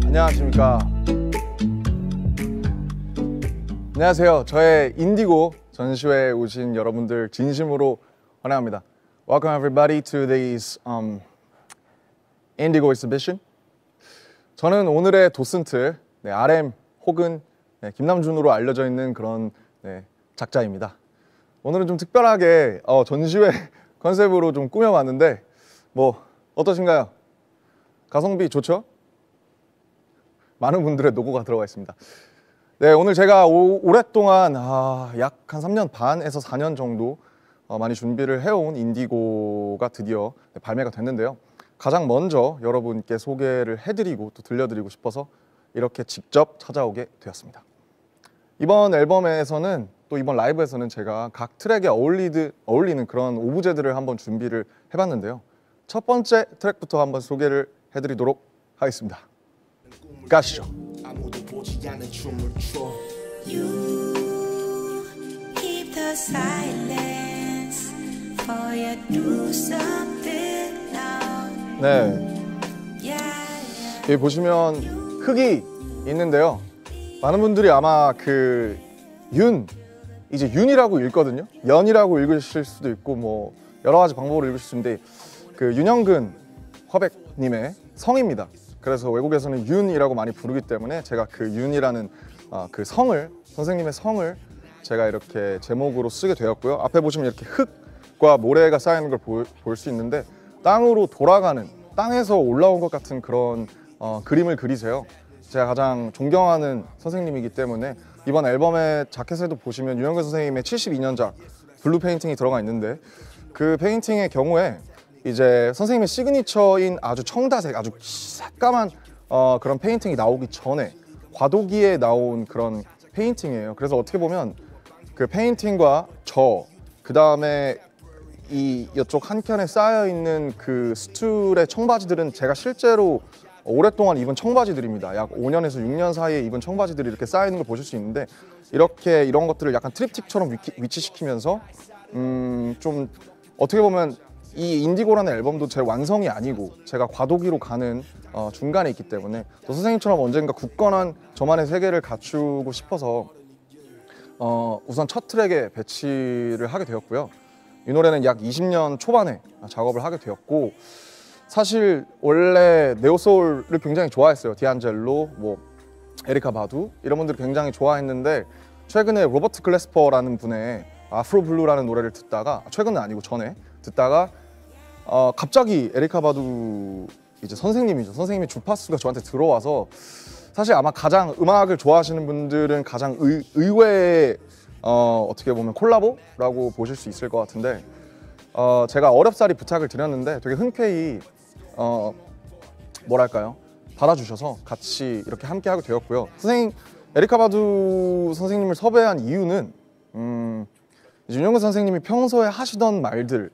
안녕하십니까. 안녕하세요. 저의 인디고 전시회에 오신 여러분들 진심으로 환영합니다. Welcome everybody to this Indigo exhibition. 저는 오늘의 도슨트 RM 혹은 김남준으로 알려져 있는 그런 작자입니다. 오늘은 좀 특별하게 전시회 컨셉으로 좀 꾸며봤는데 뭐 어떠신가요? 가성비 좋죠? 많은 분들의 노고가 들어가 있습니다. 네, 오늘 제가 오랫동안 약 한 3년 반에서 4년 정도 많이 준비를 해온 인디고가 드디어 발매가 됐는데요. 가장 먼저 여러분께 소개를 해드리고 또 들려드리고 싶어서 이렇게 직접 찾아오게 되었습니다. 이번 앨범에서는 또 이번 라이브에서는 제가 각 트랙에 어울리는 그런 오브제들을 한번 준비를 해봤는데요. 첫 번째 트랙부터 한번 소개를 해드리도록 하겠습니다. 가시죠. 네, 여기 보시면 흙이 있는데요. 많은 분들이 아마 이제 윤이라고 읽거든요. 연이라고 읽으실 수도 있고 뭐 여러 가지 방법으로 읽으실 수 있는데 윤영근 화백님의 성입니다. 그래서 외국에서는 윤이라고 많이 부르기 때문에 제가 윤이라는 선생님의 성을 제가 이렇게 제목으로 쓰게 되었고요. 앞에 보시면 이렇게 흙과 모래가 쌓이는 걸 볼 수 있는데 땅으로 돌아가는, 땅에서 올라온 것 같은 그런 그림을 그리세요. 제가 가장 존경하는 선생님이기 때문에 이번 앨범의 자켓에도 보시면 유영근 선생님의 72년작 블루 페인팅이 들어가 있는데 그 페인팅의 경우에 이제 선생님의 시그니처인 아주 청다색, 아주 새까만 그런 페인팅이 나오기 전에 과도기에 나온 그런 페인팅이에요. 그래서 어떻게 보면 그 페인팅과 그 다음에 이쪽 한켠에 쌓여있는 그 스툴의 청바지들은 제가 실제로 오랫동안 입은 청바지들입니다. 약 5년에서 6년 사이에 입은 청바지들이 이렇게 쌓여있는 걸 보실 수 있는데 이런 것들을 약간 트립틱처럼 위치시키면서 좀 어떻게 보면 이 인디고라는 앨범도 제 완성이 아니고 제가 과도기로 가는 중간에 있기 때문에 또 선생님처럼 언젠가 굳건한 저만의 세계를 갖추고 싶어서 우선 첫 트랙에 배치를 하게 되었고요. 이 노래는 약 20년 초반에 작업을 하게 되었고 사실 원래 네오소울을 굉장히 좋아했어요. 디안젤로, 에리카 바두 이런 분들을 굉장히 좋아했는데 최근에 로버트 글래스퍼라는 분의 아프로 블루라는 노래를 듣다가 최근은 아니고 전에 듣다가 갑자기 에리카 바두 이제 선생님이 주파수가 저한테 들어와서 사실 아마 가장 음악을 좋아하시는 분들은 가장 의외의 어떻게 보면 콜라보라고 보실 수 있을 것 같은데 제가 어렵사리 부탁을 드렸는데 되게 흔쾌히 뭐랄까요? 받아주셔서 같이 이렇게 함께 하게 되었고요. 에리카 바두 선생님을 섭외한 이유는 윤영근 선생님이 평소에 하시던 말들,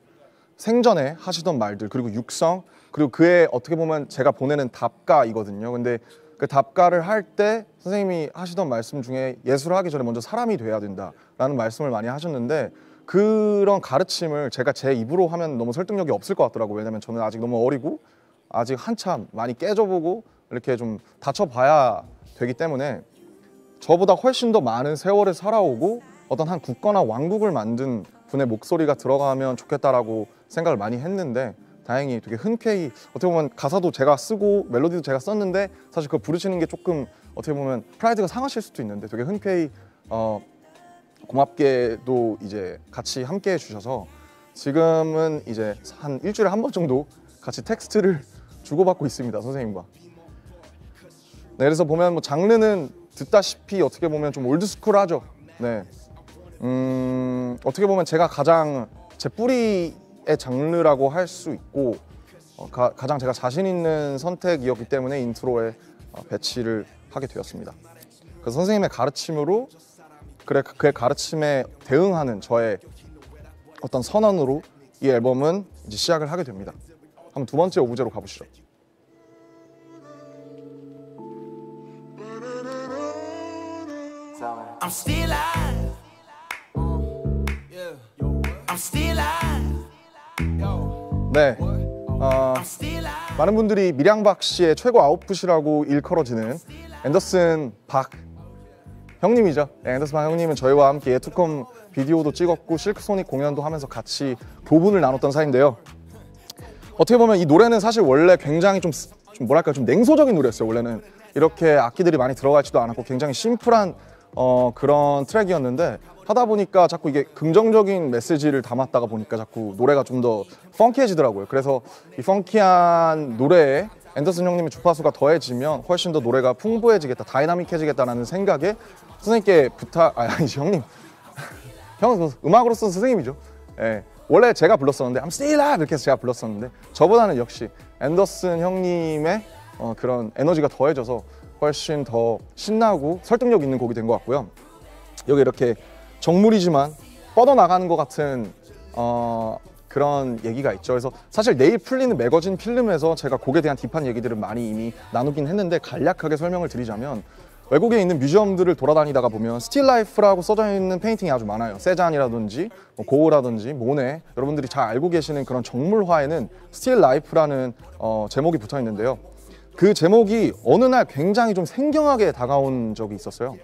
생전에 하시던 말들, 그리고 육성, 그리고 그의 어떻게 보면 제가 보내는 답가이거든요. 근데 그 답가를 할 때 선생님이 하시던 말씀 중에 예술을 하기 전에 먼저 사람이 돼야 된다라는 말씀을 많이 하셨는데 그런 가르침을 제가 제 입으로 하면 너무 설득력이 없을 것 같더라고요. 왜냐면 저는 아직 너무 어리고 아직 한참 많이 깨져보고 이렇게 좀 다쳐봐야 되기 때문에 저보다 훨씬 더 많은 세월을 살아오고 어떤 한 굳건한 왕국을 만든 분의 목소리가 들어가면 좋겠다라고 생각을 많이 했는데 다행히 되게 흔쾌히 어떻게 보면 가사도 제가 쓰고 멜로디도 제가 썼는데 사실 그걸 부르시는 게 조금 어떻게 보면 프라이드가 상하실 수도 있는데 되게 흔쾌히 고맙게도 이제 같이 함께 해주셔서 지금은 이제 한 일주일에 한 번 정도 같이 텍스트를 주고받고 있습니다, 선생님과. 네, 그래서 보면 뭐 장르는 듣다시피 어떻게 보면 좀 올드스쿨하죠. 네, 어떻게 보면 제가 가장 제 뿌리의 장르라고 할 수 있고 가장 제가 자신 있는 선택이었기 때문에 인트로에 배치를 하게 되었습니다. 그래서 선생님의 가르침으로 그의 가르침에 대응하는 저의 어떤 선언으로 이 앨범은 이제 시작을 하게 됩니다. 한번 두 번째 오브제로 가보시죠. I'm still alive. I'm still alive. 네, 많은 분들이 밀양박 씨의 최고 아웃풋이라고 일컬어지는 앤더슨 박 형님이죠. 앤더슨 박 형님은 저희와 함께 예투컴 비디오도 찍었고 실크소닉 공연도 하면서 같이 교분을 나눴던 사이인데요. 어떻게 보면 이 노래는 사실 원래 굉장히 좀 뭐랄까 좀 냉소적인 노래였어요. 원래는 이렇게 악기들이 많이 들어가 있지도 않았고 굉장히 심플한 그런 트랙이었는데 하다 보니까 자꾸 이게 긍정적인 메시지를 담았다가 보니까 자꾸 노래가 좀 더 펑키해지더라고요. 그래서 이 펑키한 노래에 앤더슨 형님의 주파수가 더해지면 훨씬 더 노래가 풍부해지겠다, 다이나믹해지겠다라는 생각에 선생님께 아니지 형님. 형은 음악으로서 선생님이죠. 예. 원래 제가 불렀었는데 I'm still alive 이렇게 해서 제가 불렀었는데 저보다는 역시 앤더슨 형님의 그런 에너지가 더해져서 훨씬 더 신나고 설득력 있는 곡이 된 것 같고요. 여기 이렇게 정물이지만 뻗어나가는 것 같은 그런 얘기가 있죠. 그래서 사실 내일 풀리는 매거진 필름에서 제가 곡에 대한 딥한 얘기들을 많이 이미 나누긴 했는데 간략하게 설명을 드리자면 외국에 있는 뮤지엄들을 돌아다니다가 보면 Still Life라고 써져 있는 페인팅이 아주 많아요. 세잔이라든지 고흐라든지 모네, 여러분들이 잘 알고 계시는 그런 정물화에는 Still Life라는 제목이 붙어 있는데요. 그 제목이 어느 날 굉장히 좀 생경하게 다가온 적이 있었어요.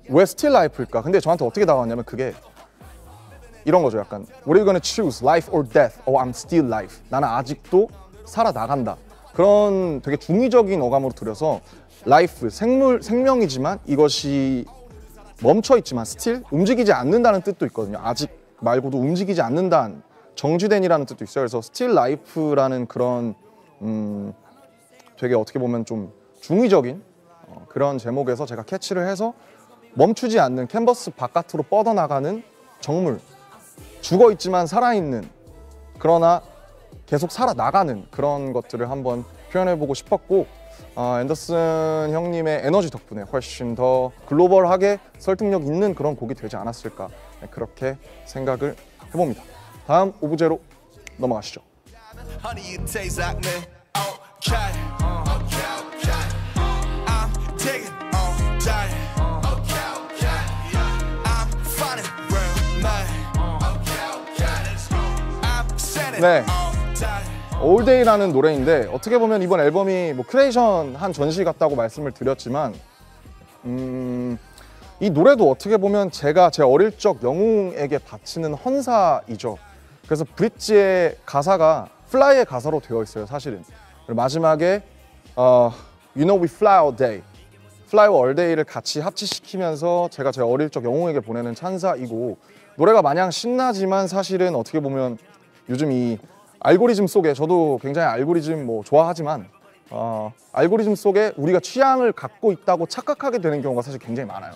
왜 Still Life일까? 근데 저한테 어떻게 다가왔냐면 그게 이런 거죠. 약간 What are you gonna choose? Life or death? Oh, I'm still life. 나는 아직도 살아나간다. 그런 되게 중의적인 어감으로 들여서 라이프, 생명이지만 이것이 멈춰있지만 still, 움직이지 않는다는 뜻도 있거든요. 아직 말고도 움직이지 않는다는 정지된이라는 뜻도 있어요. 그래서 still life라는 그런 되게 어떻게 보면 좀 중의적인 그런 제목에서 제가 캐치를 해서 멈추지 않는 캔버스 바깥으로 뻗어나가는 정물, 죽어있지만 살아있는, 그러나 계속 살아나가는 그런 것들을 한번 표현해보고 싶었고 앤더슨 형님의 에너지 덕분에 훨씬 더 글로벌하게 설득력 있는 그런 곡이 되지 않았을까, 그렇게 생각을 해봅니다. 다음 오브제로 넘어가시죠. 네, All Day라는 노래인데 어떻게 보면 이번 앨범이 뭐 크리에이션 한 전시 같다고 말씀을 드렸지만 이 노래도 어떻게 보면 제가 제 어릴 적 영웅에게 바치는 헌사이죠. 그래서 브릿지의 가사가 Fly의 가사로 되어 있어요, 사실은. 그리고 마지막에 You know we fly all day, Fly와 All Day를 같이 합치시키면서 제가 제 어릴 적 영웅에게 보내는 찬사이고, 노래가 마냥 신나지만 사실은 어떻게 보면 요즘 이 알고리즘 속에, 저도 굉장히 알고리즘 뭐 좋아하지만 알고리즘 속에 우리가 취향을 갖고 있다고 착각하게 되는 경우가 사실 굉장히 많아요.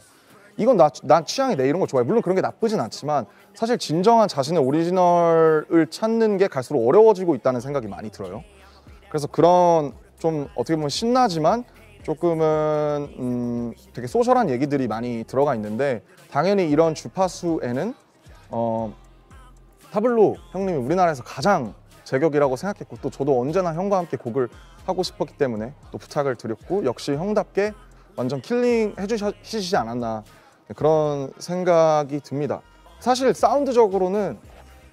이건 난 취향이 내 이런 거 좋아해. 물론 그런 게 나쁘진 않지만 사실 진정한 자신의 오리지널을 찾는 게 갈수록 어려워지고 있다는 생각이 많이 들어요. 그래서 그런 좀 어떻게 보면 신나지만 조금은 되게 소셜한 얘기들이 많이 들어가 있는데, 당연히 이런 주파수에는 타블로 형님이 우리나라에서 가장 제격이라고 생각했고, 또 저도 언제나 형과 함께 곡을 하고 싶었기 때문에 또 부탁을 드렸고, 역시 형답게 완전 킬링 해주시지 않았나, 그런 생각이 듭니다. 사실 사운드적으로는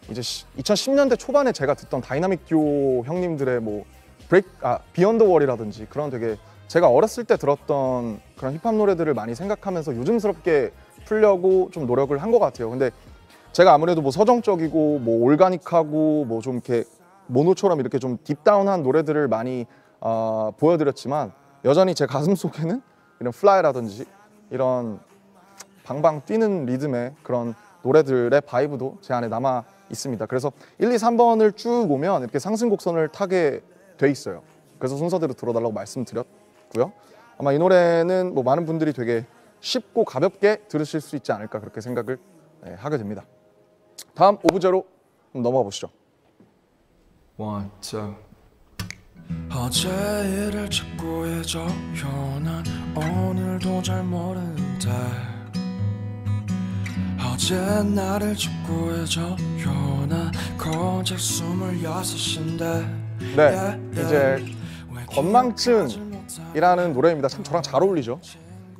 이제 2010년대 초반에 제가 듣던 다이나믹 듀오 형님들의 뭐 비욘드 월이라든지 그런 되게 제가 어렸을 때 들었던 그런 힙합 노래들을 많이 생각하면서 요즘스럽게 풀려고 좀 노력을 한 것 같아요. 근데 제가 아무래도 뭐 서정적이고 뭐 올가닉하고 뭐 좀 이렇게 모노처럼 이렇게 좀 딥다운한 노래들을 많이 보여드렸지만, 여전히 제 가슴 속에는 이런 플라이라든지 이런 방방 뛰는 리듬의 그런 노래들의 바이브도 제 안에 남아 있습니다. 그래서 1, 2, 3번을 쭉 오면 이렇게 상승 곡선을 타게 돼 있어요. 그래서 순서대로 들어달라고 말씀드렸고요. 아마 이 노래는 뭐 많은 분들이 되게 쉽고 가볍게 들으실 수 있지 않을까, 그렇게 생각을 하게 됩니다. 다음 오브제로 넘어가 보시죠. 1, 2 어제 일을 찾고 해줘요. 난 오늘도 잘 모르는데 어제 나를 찾고 해줘요. 난 고작 26인데. 네, 이제 건망증이라는 노래입니다. 참 저랑 잘 어울리죠.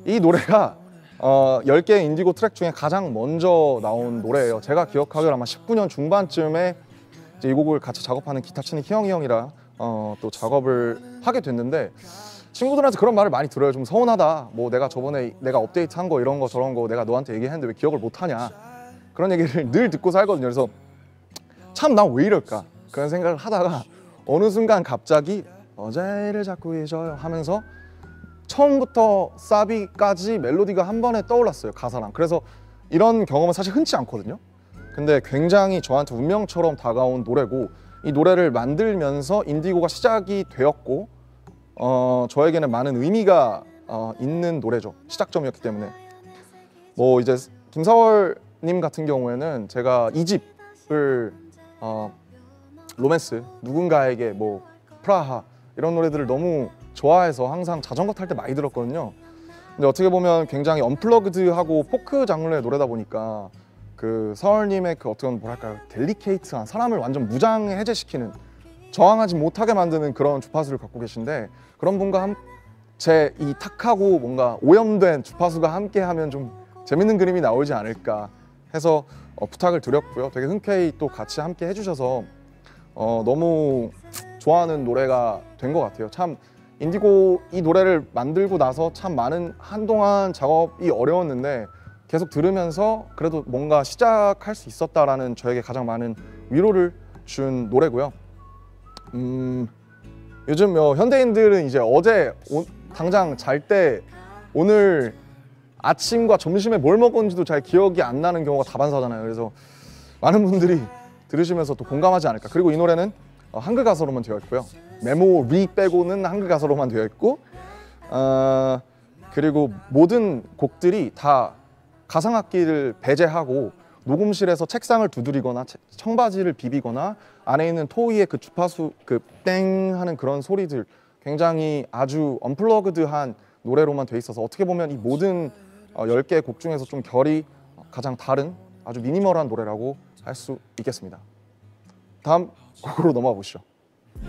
이 노래가 10개의 인디고 트랙 중에 가장 먼저 나온 노래예요. 제가 기억하기로 아마 19년 중반쯤에 이제 이 곡을 같이 작업하는 기타 치는 희영이 형이랑 또 작업을 하게 됐는데 친구들한테 그런 말을 많이 들어요. 좀 서운하다. 뭐 내가 저번에 내가 업데이트한 거 이런 거 저런 거 내가 너한테 얘기했는데 왜 기억을 못 하냐. 그런 얘기를 늘 듣고 살거든요. 그래서 참 난 왜 이럴까 그런 생각을 하다가 어느 순간 갑자기 어제를 자꾸 잊어요 하면서 처음부터 사비까지 멜로디가 한 번에 떠올랐어요. 가사랑. 그래서 이런 경험은 사실 흔치 않거든요. 근데 굉장히 저한테 운명처럼 다가온 노래고 이 노래를 만들면서 인디고가 시작이 되었고 저에게는 많은 의미가 있는 노래죠. 시작점이었기 때문에. 뭐 이제 김사월님 같은 경우에는 제가 2집을 로맨스, 누군가에게, 뭐 프라하 이런 노래들을 너무 좋아해서 항상 자전거 탈 때 많이 들었거든요. 근데 어떻게 보면 굉장히 언플러그드하고 포크 장르의 노래다 보니까 그 사월님의 그 어떤 뭐랄까요, 델리케이트한 사람을 완전 무장 해제시키는, 저항하지 못하게 만드는 그런 주파수를 갖고 계신데, 그런 분과 제 이 탁하고 뭔가 오염된 주파수가 함께하면 좀 재밌는 그림이 나오지 않을까 해서 부탁을 드렸고요. 되게 흔쾌히 또 같이 함께 해주셔서 너무 좋아하는 노래가 된 것 같아요. 참 인디고 이 노래를 만들고 나서 참 많은 한동안 작업이 어려웠는데 계속 들으면서 그래도 뭔가 시작할 수 있었다라는 저에게 가장 많은 위로를 준 노래고요. 요즘 현대인들은 이제 어제 당장 잘 때 오늘 아침과 점심에 뭘 먹었는지도 잘 기억이 안 나는 경우가 다반사잖아요. 그래서 많은 분들이 들으시면서 또 공감하지 않을까. 그리고 이 노래는 한글 가사로만 되어 있고요. 메모리 빼고는 한글 가사로만 되어 있고, 그리고 모든 곡들이 다 가상악기를 배제하고 녹음실에서 책상을 두드리거나 청바지를 비비거나 안에 있는 토이의 그 주파수 그 땡 하는 그런 소리들, 굉장히 아주 언플러그드한 노래로만 돼 있어서 어떻게 보면 이 모든 10개의 곡 중에서 좀 결이 가장 다른 아주 미니멀한 노래라고 할 수 있겠습니다. 다음 곡으로 넘어가 보시죠.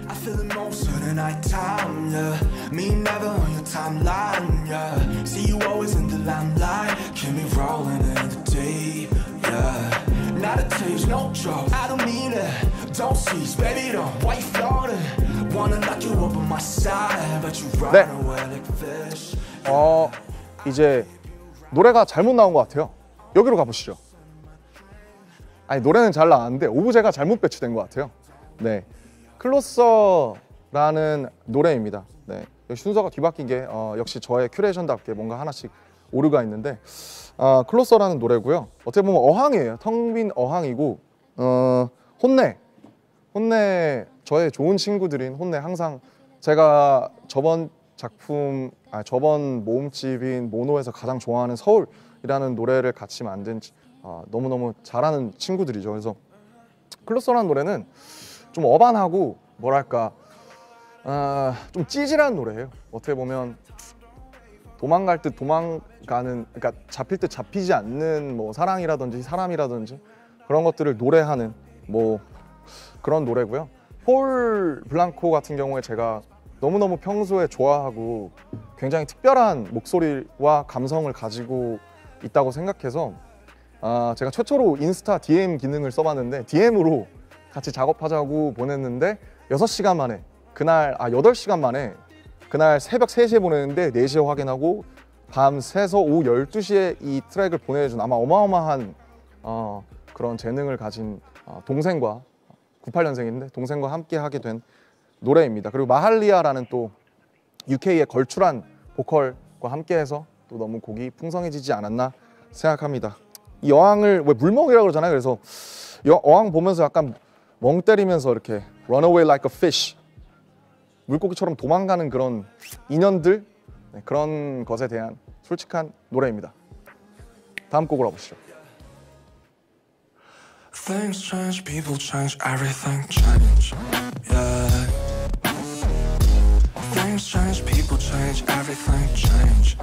I feel it most of the night time, yeah. Me never on your timeline, yeah. See you always in the limelight, keep me rolling in the deep, yeah. Not a taste, no joke, I don't mean it. Don't cease, baby, don't. Why you floating? Wanna lock you up on my side, but you run away like fish. 이제 노래가 잘못 나온 것 같아요. 여기로 가보시죠. 아니, 노래는 잘 나왔는데 오브제가 잘못 배치된 것 같아요. 네, 클로서라는 노래입니다. 네, 순서가 뒤바뀐 게 역시 저의 큐레이션답게 뭔가 하나씩 오류가 있는데, 클로서라는 노래고요. 어떻게 보면 어항이에요. 텅 빈 어항이고, 혼내 저의 좋은 친구들인 혼내, 항상 제가 저번 작품, 저번 모음집인 모노에서 가장 좋아하는 서울이라는 노래를 같이 만든 너무너무 잘하는 친구들이죠. 그래서 클로서라는 노래는 좀 어반하고 뭐랄까 좀 찌질한 노래예요. 어떻게 보면 도망갈 듯 도망가는, 그러니까 잡힐 듯 잡히지 않는 뭐 사랑이라든지 사람이라든지 그런 것들을 노래하는 뭐 그런 노래고요. 폴 블랑코 같은 경우에 제가 너무너무 평소에 좋아하고 굉장히 특별한 목소리와 감성을 가지고 있다고 생각해서 제가 최초로 인스타 DM 기능을 써봤는데, DM으로 같이 작업하자고 보냈는데 6시간 만에 그날 8시간 만에 그날 새벽 3시에 보냈는데 4시에 확인하고 밤 새서 오후 12시에 이 트랙을 보내준, 아마 어마어마한 그런 재능을 가진 동생과, 98년생인데 동생과 함께 하게 된 노래입니다. 그리고 마할리아라는 또 UK의 걸출한 보컬과 함께해서 또 너무 곡이 풍성해지지 않았나 생각합니다. 이 어항을 왜 물먹이라고 그러잖아요. 그래서 이 어항 보면서 약간 멍 때리면서 이렇게 run away like a fish, 물고기처럼 도망가는 그런 인연들, 네, 그런 것에 대한 솔직한 노래입니다. 다음 곡으로 가보시죠. Things change, people change, everything change, yeah. Things change, people change, everything change.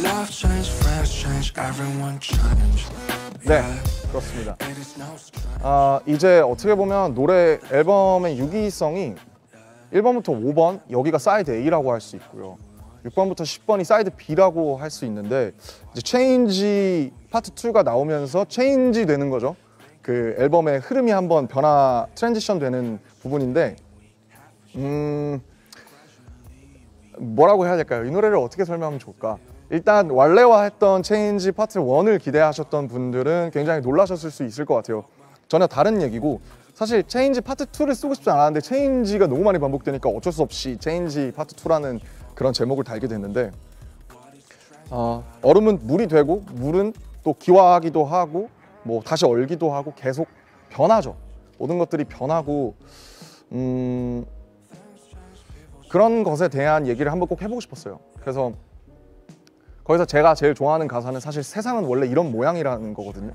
Love change, friends change, everyone change. 네, 그렇습니다. 이제 어떻게 보면 노래 앨범의 유기성이 1번부터 5번, 여기가 사이드 A라고 할 수 있고요. 6번부터 10번이 사이드 B라고 할 수 있는데, 이제 체인지 파트 2가 나오면서 체인지 되는 거죠. 그 앨범의 흐름이 한번 트랜지션 되는 부분인데 뭐라고 해야 될까요? 이 노래를 어떻게 설명하면 좋을까? 일단 왈레와 했던 체인지 파트 1을 기대하셨던 분들은 굉장히 놀라셨을 수 있을 것 같아요. 전혀 다른 얘기고 사실 체인지 파트 2를 쓰고 싶지 않았는데 체인지가 너무 많이 반복되니까 어쩔 수 없이 체인지 파트 2라는 그런 제목을 달게 됐는데 얼음은 물이 되고 물은 또 기화하기도 하고 뭐 다시 얼기도 하고 계속 변하죠. 모든 것들이 변하고 그런 것에 대한 얘기를 한번 꼭 해보고 싶었어요. 그래서 거기서 제가 제일 좋아하는 가사는 사실 세상은 원래 이런 모양이라는 거거든요.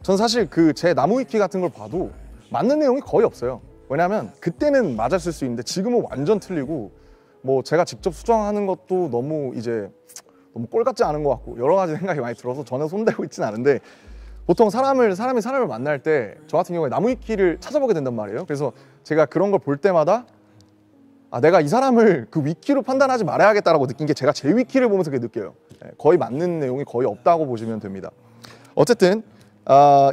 전 사실 그 제 나무 위키 같은 걸 봐도 맞는 내용이 거의 없어요. 왜냐하면 그때는 맞았을 수 있는데 지금은 완전 틀리고 뭐 제가 직접 수정하는 것도 너무 꼴 같지 않은 것 같고 여러 가지 생각이 많이 들어서 전혀 손대고 있진 않은데 보통 사람이 사람을 만날 때 저 같은 경우에 나무 위키를 찾아보게 된단 말이에요. 그래서 제가 그런 걸 볼 때마다 내가 이 사람을 그 위키로 판단하지 말아야겠다라고 느낀 게 제가 제 위키를 보면서 그게 느껴요. 거의 맞는 내용이 거의 없다고 보시면 됩니다. 어쨌든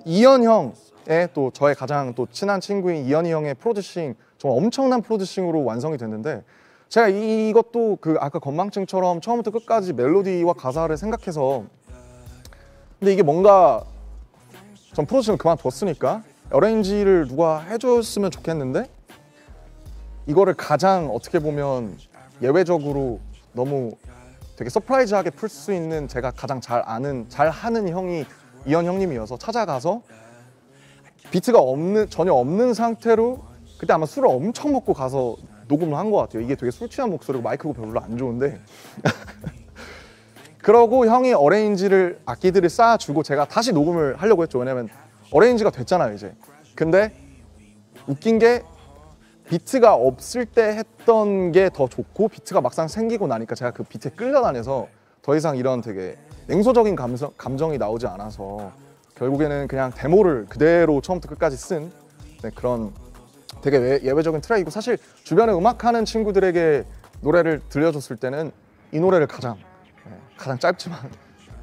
이현 형의 또 저의 가장 또 친한 친구인 이현이 형의 프로듀싱 정말 엄청난 프로듀싱으로 완성이 됐는데 제가 이것도 그 아까 건망증처럼 처음부터 끝까지 멜로디와 가사를 생각해서 근데 이게 뭔가 전 프로듀싱을 그만뒀으니까 어레인지를 누가 해줬으면 좋겠는데 이거를 가장 어떻게 보면 예외적으로 너무 되게 서프라이즈하게 풀 수 있는 제가 가장 잘하는 형이 이현 형님이어서 찾아가서 비트가 전혀 없는 상태로 그때 아마 술을 엄청 먹고 가서 녹음을 한 것 같아요. 이게 되게 술 취한 목소리고 마이크가 별로 안 좋은데 그러고 형이 어레인지를 악기들을 쌓아주고 제가 다시 녹음을 하려고 했죠. 왜냐면 어레인지가 됐잖아요 이제. 근데 웃긴 게 비트가 없을 때 했던 게 더 좋고 비트가 막상 생기고 나니까 제가 그 비트에 끌려다녀서 더 이상 이런 되게 냉소적인 감정이 나오지 않아서 결국에는 그냥 데모를 그대로 처음부터 끝까지 쓴 그런 되게 예외적인 트랙이고 사실 주변에 음악하는 친구들에게 노래를 들려줬을 때는 이 노래를 가장 짧지만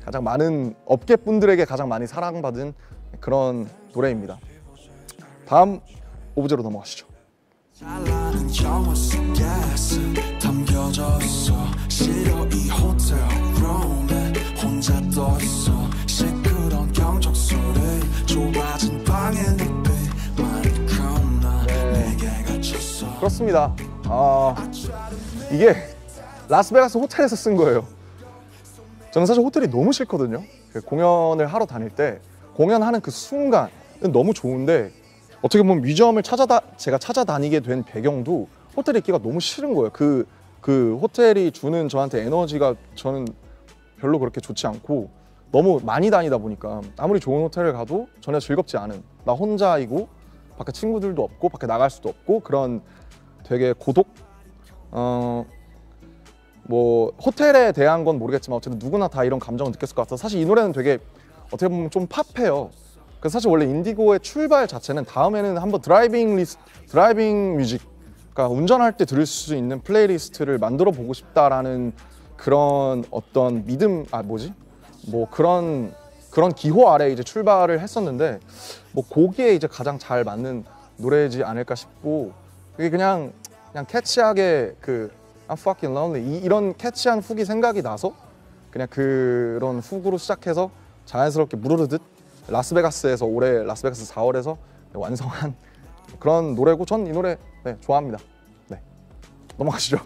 가장 많은 업계분들에게 가장 많이 사랑받은 그런 노래입니다. 다음 오브제로 넘어가시죠. 잘나는 영화 속에서 담겨졌어 싫어 이 호텔 룸에 혼자 떴어 시끄러운 경적 소리 좁아진 방에 눕히만큼 난 내게 갇혔어. 그렇습니다. 이게 라스베가스 호텔에서 쓴 거예요. 저는 사실 호텔이 너무 싫거든요. 공연을 하러 다닐 때 공연하는 그 순간 너무 좋은데 어떻게 보면 뮤지엄을 제가 찾아다니게 된 배경도 호텔에 있기가 너무 싫은 거예요. 그 호텔이 주는 저한테 에너지가 저는 별로 그렇게 좋지 않고 너무 많이 다니다 보니까 아무리 좋은 호텔을 가도 전혀 즐겁지 않은 나 혼자이고 밖에 친구들도 없고 밖에 나갈 수도 없고 그런 되게 고독 뭐 호텔에 대한 건 모르겠지만 어쨌든 누구나 다 이런 감정을 느꼈을 것 같아서 사실 이 노래는 되게 어떻게 보면 좀 팝해요. 그래서 사실 원래 인디고의 출발 자체는 다음에는 한번 드라이빙 뮤직, 그러니까 운전할 때 들을 수 있는 플레이리스트를 만들어 보고 싶다라는 그런 어떤 뭐 그런 기호 아래 이제 출발을 했었는데 뭐 거기에 이제 가장 잘 맞는 노래이지 않을까 싶고 그게 그냥 캐치하게 I'm fucking lonely 이런 캐치한 훅이 생각이 나서 그냥 그런 훅으로 시작해서 자연스럽게 무르르듯 라스베가스에서 올해 라스베가스 4월에서 완성한 그런 노래고 전 이 노래 좋아합니다. 네, 넘어가시죠.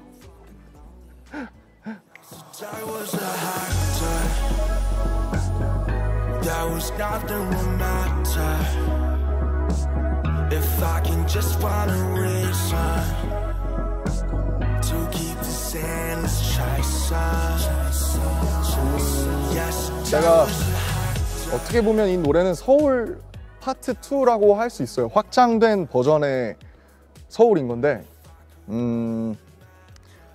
제가 어떻게 보면 이 노래는 서울 파트 2라고 할 수 있어요. 확장된 버전의 서울인 건데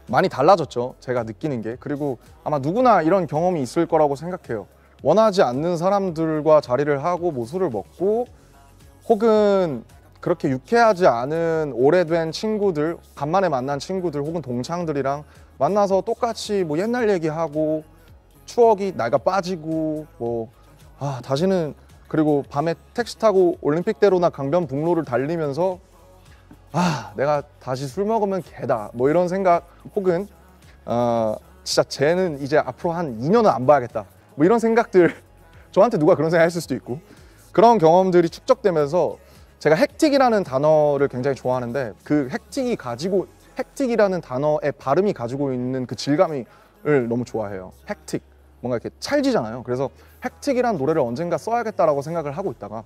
많이 달라졌죠. 제가 느끼는 게. 그리고 아마 누구나 이런 경험이 있을 거라고 생각해요. 원하지 않는 사람들과 자리를 하고 뭐 술을 먹고 혹은 그렇게 유쾌하지 않은 오래된 친구들, 간만에 만난 친구들 혹은 동창들이랑 만나서 똑같이 뭐 옛날 얘기하고 추억이 낡아 빠지고 뭐 다시는 그리고 밤에 택시 타고 올림픽대로나 강변북로를 달리면서 아, 내가 다시 술 먹으면 개다 뭐 이런 생각, 혹은 진짜 쟤는 이제 앞으로 한 2년은 안 봐야겠다 뭐 이런 생각들, 저한테 누가 그런 생각 했을 수도 있고, 그런 경험들이 축적되면서 제가 헥틱이라는 단어를 굉장히 좋아하는데, 그 헥틱이라는 단어의 발음이 가지고 있는 그 질감을 너무 좋아해요. 헥틱, 뭔가 이렇게 찰지잖아요. 그래서 헥틱이라는 노래를 언젠가 써야겠다라고 생각을 하고 있다가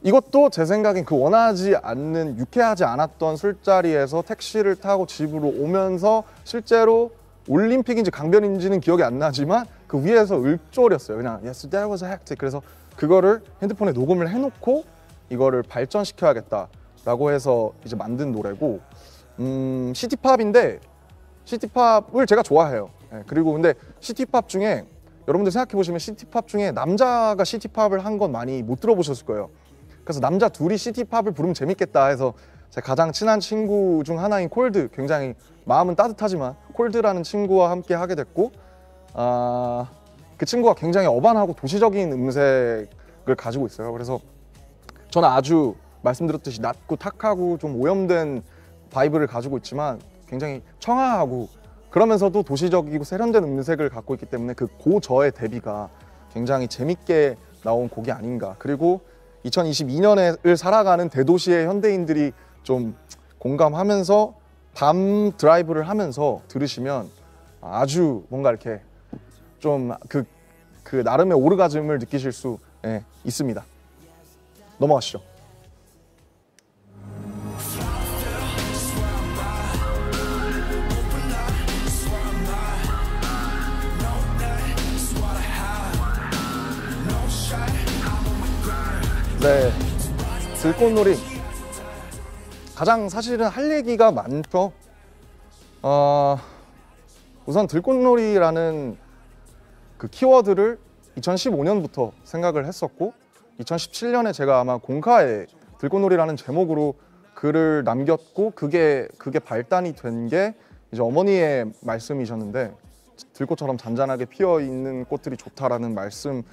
이것도 제 생각엔 그 원하지 않는, 유쾌하지 않았던 술자리에서 택시를 타고 집으로 오면서 실제로 올림픽인지 강변인지는 기억이 안 나지만 그 위에서 읊조렸어요. 그냥 Yes, that was hectic. 그래서 그거를 핸드폰에 녹음을 해놓고 이거를 발전시켜야겠다라고 해서 이제 만든 노래고, 시티팝인데 시티팝을 제가 좋아해요. 네, 그리고 근데 시티팝 중에 여러분들 생각해 보시면 시티팝 중에 남자가 시티팝을 한 건 많이 못 들어보셨을 거예요. 그래서 남자 둘이 시티팝을 부르면 재밌겠다 해서 제 가장 친한 친구 중 하나인 콜드, 굉장히 마음은 따뜻하지만 콜드라는 친구와 함께 하게 됐고, 그 친구가 굉장히 어반하고 도시적인 음색을 가지고 있어요. 그래서 저는 아주 말씀드렸듯이 낮고 탁하고 좀 오염된 바이브를 가지고 있지만 굉장히 청아하고 그러면서도 도시적이고 세련된 음색을 갖고 있기 때문에 그 고저의 대비가 굉장히 재밌게 나온 곡이 아닌가. 그리고 2022년을 살아가는 대도시의 현대인들이 좀 공감하면서 밤 드라이브를 하면서 들으시면 아주 뭔가 이렇게 좀 그 나름의 오르가즘을 느끼실 수 있습니다. 넘어가시죠. 네, 들꽃놀이 가장 사실은 할 얘기가 많죠. 우선 들꽃놀이라는 그 키워드를 2015년부터 생각을 했었고, 2017년에 제가 아마 공카에 들꽃놀이라는 제목으로 글을 남겼고, 그게 발단이 된 게 이제 어머니의 말씀이셨는데, 들꽃처럼 잔잔하게 피어 있는 꽃들이 좋다라는 말씀을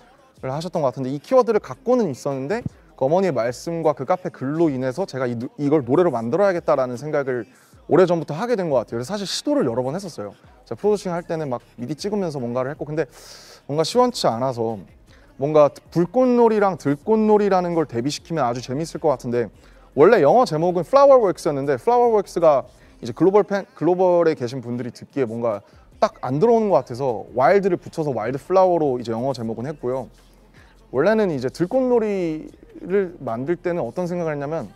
하셨던 것 같은데, 이 키워드를 갖고는 있었는데 그 어머니의 말씀과 그 카페 글로 인해서 제가 이걸 노래로 만들어야겠다라는 생각을 오래전부터 하게 된 것 같아요. 그래서 사실 시도를 여러 번 했었어요. 제가 프로듀싱 할 때는 막 미리 찍으면서 뭔가를 했고, 근데 뭔가 시원치 않아서, 뭔가 불꽃놀이랑 들꽃놀이라는 걸 대비시키면 아주 재밌을 것 같은데, 원래 영어 제목은 Flowerworks였는데 Flowerworks가 이제 글로벌에 계신 분들이 듣기에 뭔가 딱 안 들어오는 것 같아서 와일드를 붙여서 와일드 플라워로 이제 영어 제목은 했고요. 원래는 이제 들꽃놀이를 만들 때는 어떤 생각을 했냐면,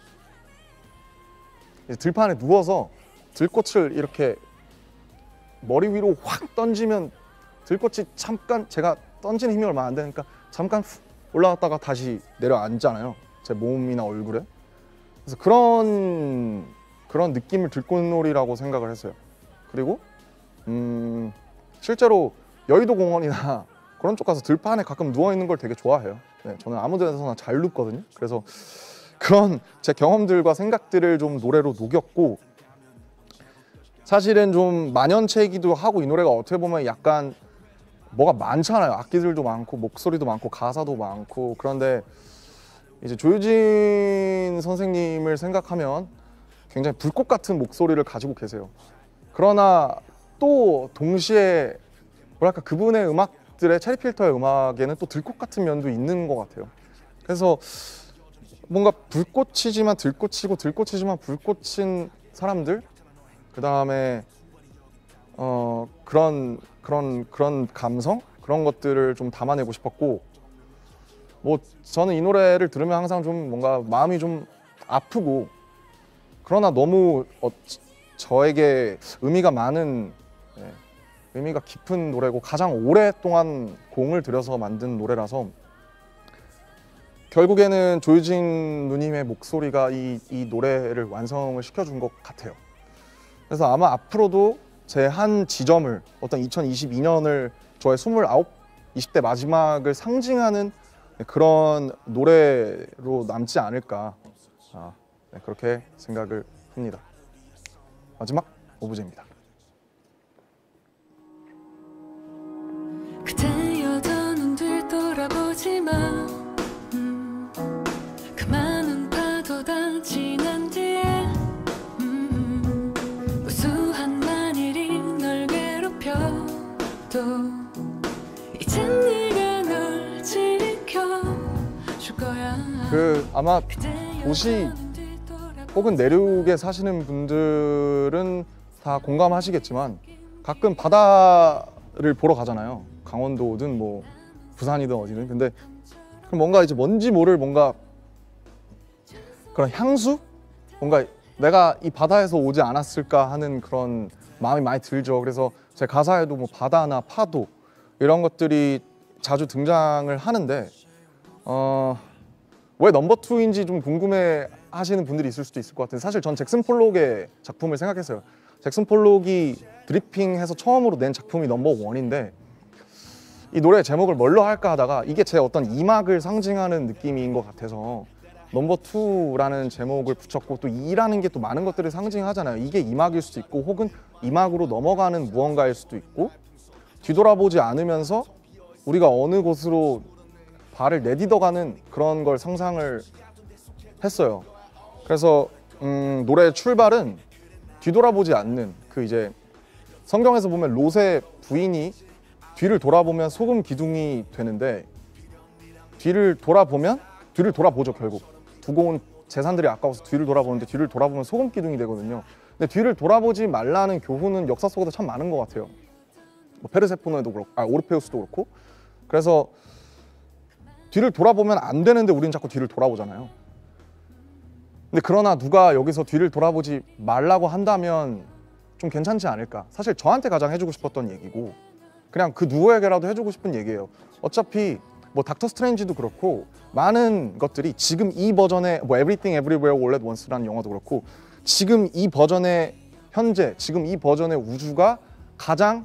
이제 들판에 누워서 들꽃을 이렇게 머리 위로 확 던지면 들꽃이 잠깐, 제가 던지는 힘이 얼마 안 되니까 잠깐 훅 올라갔다가 다시 내려앉잖아요, 제 몸이나 얼굴에. 그래서 그런 느낌을 들꽃놀이라고 생각을 했어요. 그리고 실제로 여의도 공원이나 그런 쪽 가서 들판에 가끔 누워있는 걸 되게 좋아해요. 네, 저는 아무 데서나 잘 눕거든요. 그래서 그런 제 경험들과 생각들을 좀 노래로 녹였고, 사실은 좀 만연체이기도 하고, 이 노래가 어떻게 보면 약간 뭐가 많잖아요. 악기들도 많고 목소리도 많고 가사도 많고. 그런데 이제 조유진 선생님을 생각하면 굉장히 불꽃 같은 목소리를 가지고 계세요. 그러나 또 동시에 뭐랄까, 그분의 음악들의, 체리필터의 음악에는 또 들꽃 같은 면도 있는 것 같아요. 그래서 뭔가 불꽃이지만 들꽃이고 들꽃이지만 불꽃인 사람들, 그 다음에 그런 감성, 그런 것들을 좀 담아내고 싶었고, 뭐 저는 이 노래를 들으면 항상 좀 뭔가 마음이 좀 아프고, 그러나 너무 저에게 의미가 많은, 의미가 깊은 노래고 가장 오랫동안 공을 들여서 만든 노래라서, 결국에는 조유진 누님의 목소리가 이 노래를 완성을 시켜준 것 같아요. 그래서 아마 앞으로도 제 한 지점을, 어떤 2022년을 저의 29, 20대 마지막을 상징하는 그런 노래로 남지 않을까, 그렇게 생각을 합니다. 마지막 오브제입니다. 그대여 더 눈들 돌아보지마. 아마 도시 혹은 내륙에 사시는 분들은 다 공감하시겠지만 가끔 바다를 보러 가잖아요. 강원도든 뭐 부산이든 어디든. 근데 뭔가 이제 뭔지 모를 뭔가 그런 향수? 뭔가 내가 이 바다에서 오지 않았을까 하는 그런 마음이 많이 들죠. 그래서 제 가사에도 뭐 바다나 파도 이런 것들이 자주 등장을 하는데 왜 넘버 투인지 좀 궁금해 하시는 분들이 있을 수도 있을 것 같은데 사실 전 잭슨 폴록의 작품을 생각했어요. 잭슨 폴록이 드리핑해서 처음으로 낸 작품이 넘버 원인데 이 노래 제목을 뭘로 할까 하다가 이게 제 어떤 이막을 상징하는 느낌인 것 같아서 넘버 투라는 제목을 붙였고 또 이라는 게 또 많은 것들을 상징하잖아요. 이게 이막일 수도 있고 혹은 이막으로 넘어가는 무언가일 수도 있고 뒤돌아보지 않으면서 우리가 어느 곳으로 발을 내딛어가는 그런 걸 상상을 했어요. 그래서 노래의 출발은 뒤돌아보지 않는 그 이제 성경에서 보면 롯의 부인이 뒤를 돌아보면 소금 기둥이 되는데 뒤를 돌아보죠. 결국 두고 온 재산들이 아까워서 뒤를 돌아보는데 뒤를 돌아보면 소금 기둥이 되거든요. 근데 뒤를 돌아보지 말라는 교훈은 역사 속에서 참 많은 것 같아요. 뭐 페르세포네도 그렇고 오르페우스도 그렇고. 그래서 뒤를 돌아보면 안 되는데 우리는 자꾸 뒤를 돌아보잖아요. 근데 그러나 누가 여기서 뒤를 돌아보지 말라고 한다면 좀 괜찮지 않을까. 사실 저한테 가장 해주고 싶었던 얘기고 그냥 그 누구에게라도 해주고 싶은 얘기예요. 어차피 뭐 닥터 스트레인지도 그렇고 많은 것들이 지금 이 버전의 뭐 Everything Everywhere All at Once라는 영화도 그렇고 지금 이 버전의 현재 지금 이 버전의 우주가 가장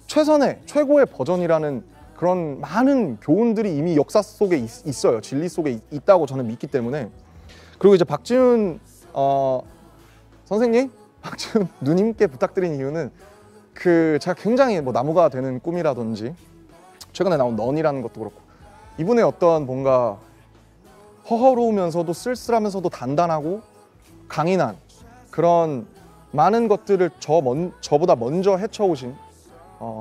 최고의 버전이라는 그런 많은 교훈들이 이미 역사 속에 있어요. 진리 속에 있다고 저는 믿기 때문에. 그리고 이제 박지훈 선생님, 박지훈 누님께 부탁드린 이유는 제가 굉장히 뭐 나무가 되는 꿈이라든지 최근에 나온 넌이라는 것도 그렇고 이분의 어떤 뭔가 허허로우면서도 쓸쓸하면서도 단단하고 강인한 그런 많은 것들을 저보다 먼저 헤쳐오신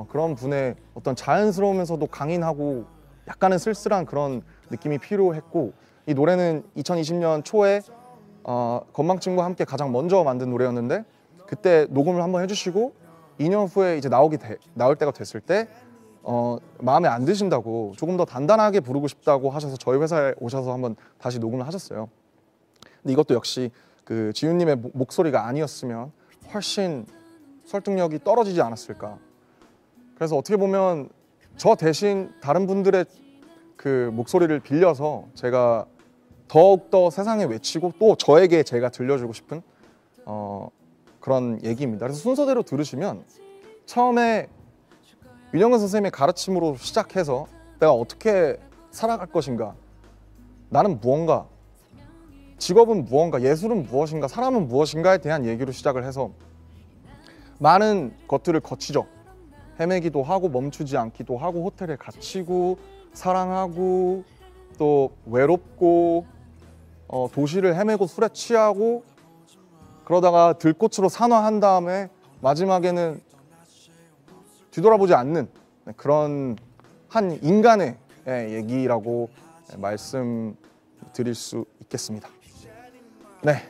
그런 분의 어떤 자연스러우면서도 강인하고 약간은 쓸쓸한 그런 느낌이 필요했고 이 노래는 2020년 초에 건망증과 함께 가장 먼저 만든 노래였는데 그때 녹음을 한번 해주시고 2년 후에 이제 나올 때가 됐을 때 마음에 안 드신다고 조금 더 단단하게 부르고 싶다고 하셔서 저희 회사에 오셔서 한번 다시 녹음을 하셨어요. 근데 이것도 역시 그 지훈님의 목소리가 아니었으면 훨씬 설득력이 떨어지지 않았을까. 그래서 어떻게 보면 저 대신 다른 분들의 그 목소리를 빌려서 제가 더욱더 세상에 외치고 또 저에게 제가 들려주고 싶은 그런 얘기입니다. 그래서 순서대로 들으시면 처음에 윤영근 선생님의 가르침으로 시작해서 내가 어떻게 살아갈 것인가, 나는 무언가, 직업은 무언가, 예술은 무엇인가, 사람은 무엇인가에 대한 얘기로 시작을 해서 많은 것들을 거치죠. 헤매기도 하고 멈추지 않기도 하고 호텔에 갇히고 사랑하고 또 외롭고 도시를 헤매고 술에 취하고 그러다가 들꽃으로 산화한 다음에 마지막에는 뒤돌아보지 않는 그런 한 인간의 얘기라고 말씀드릴 수 있겠습니다. 네,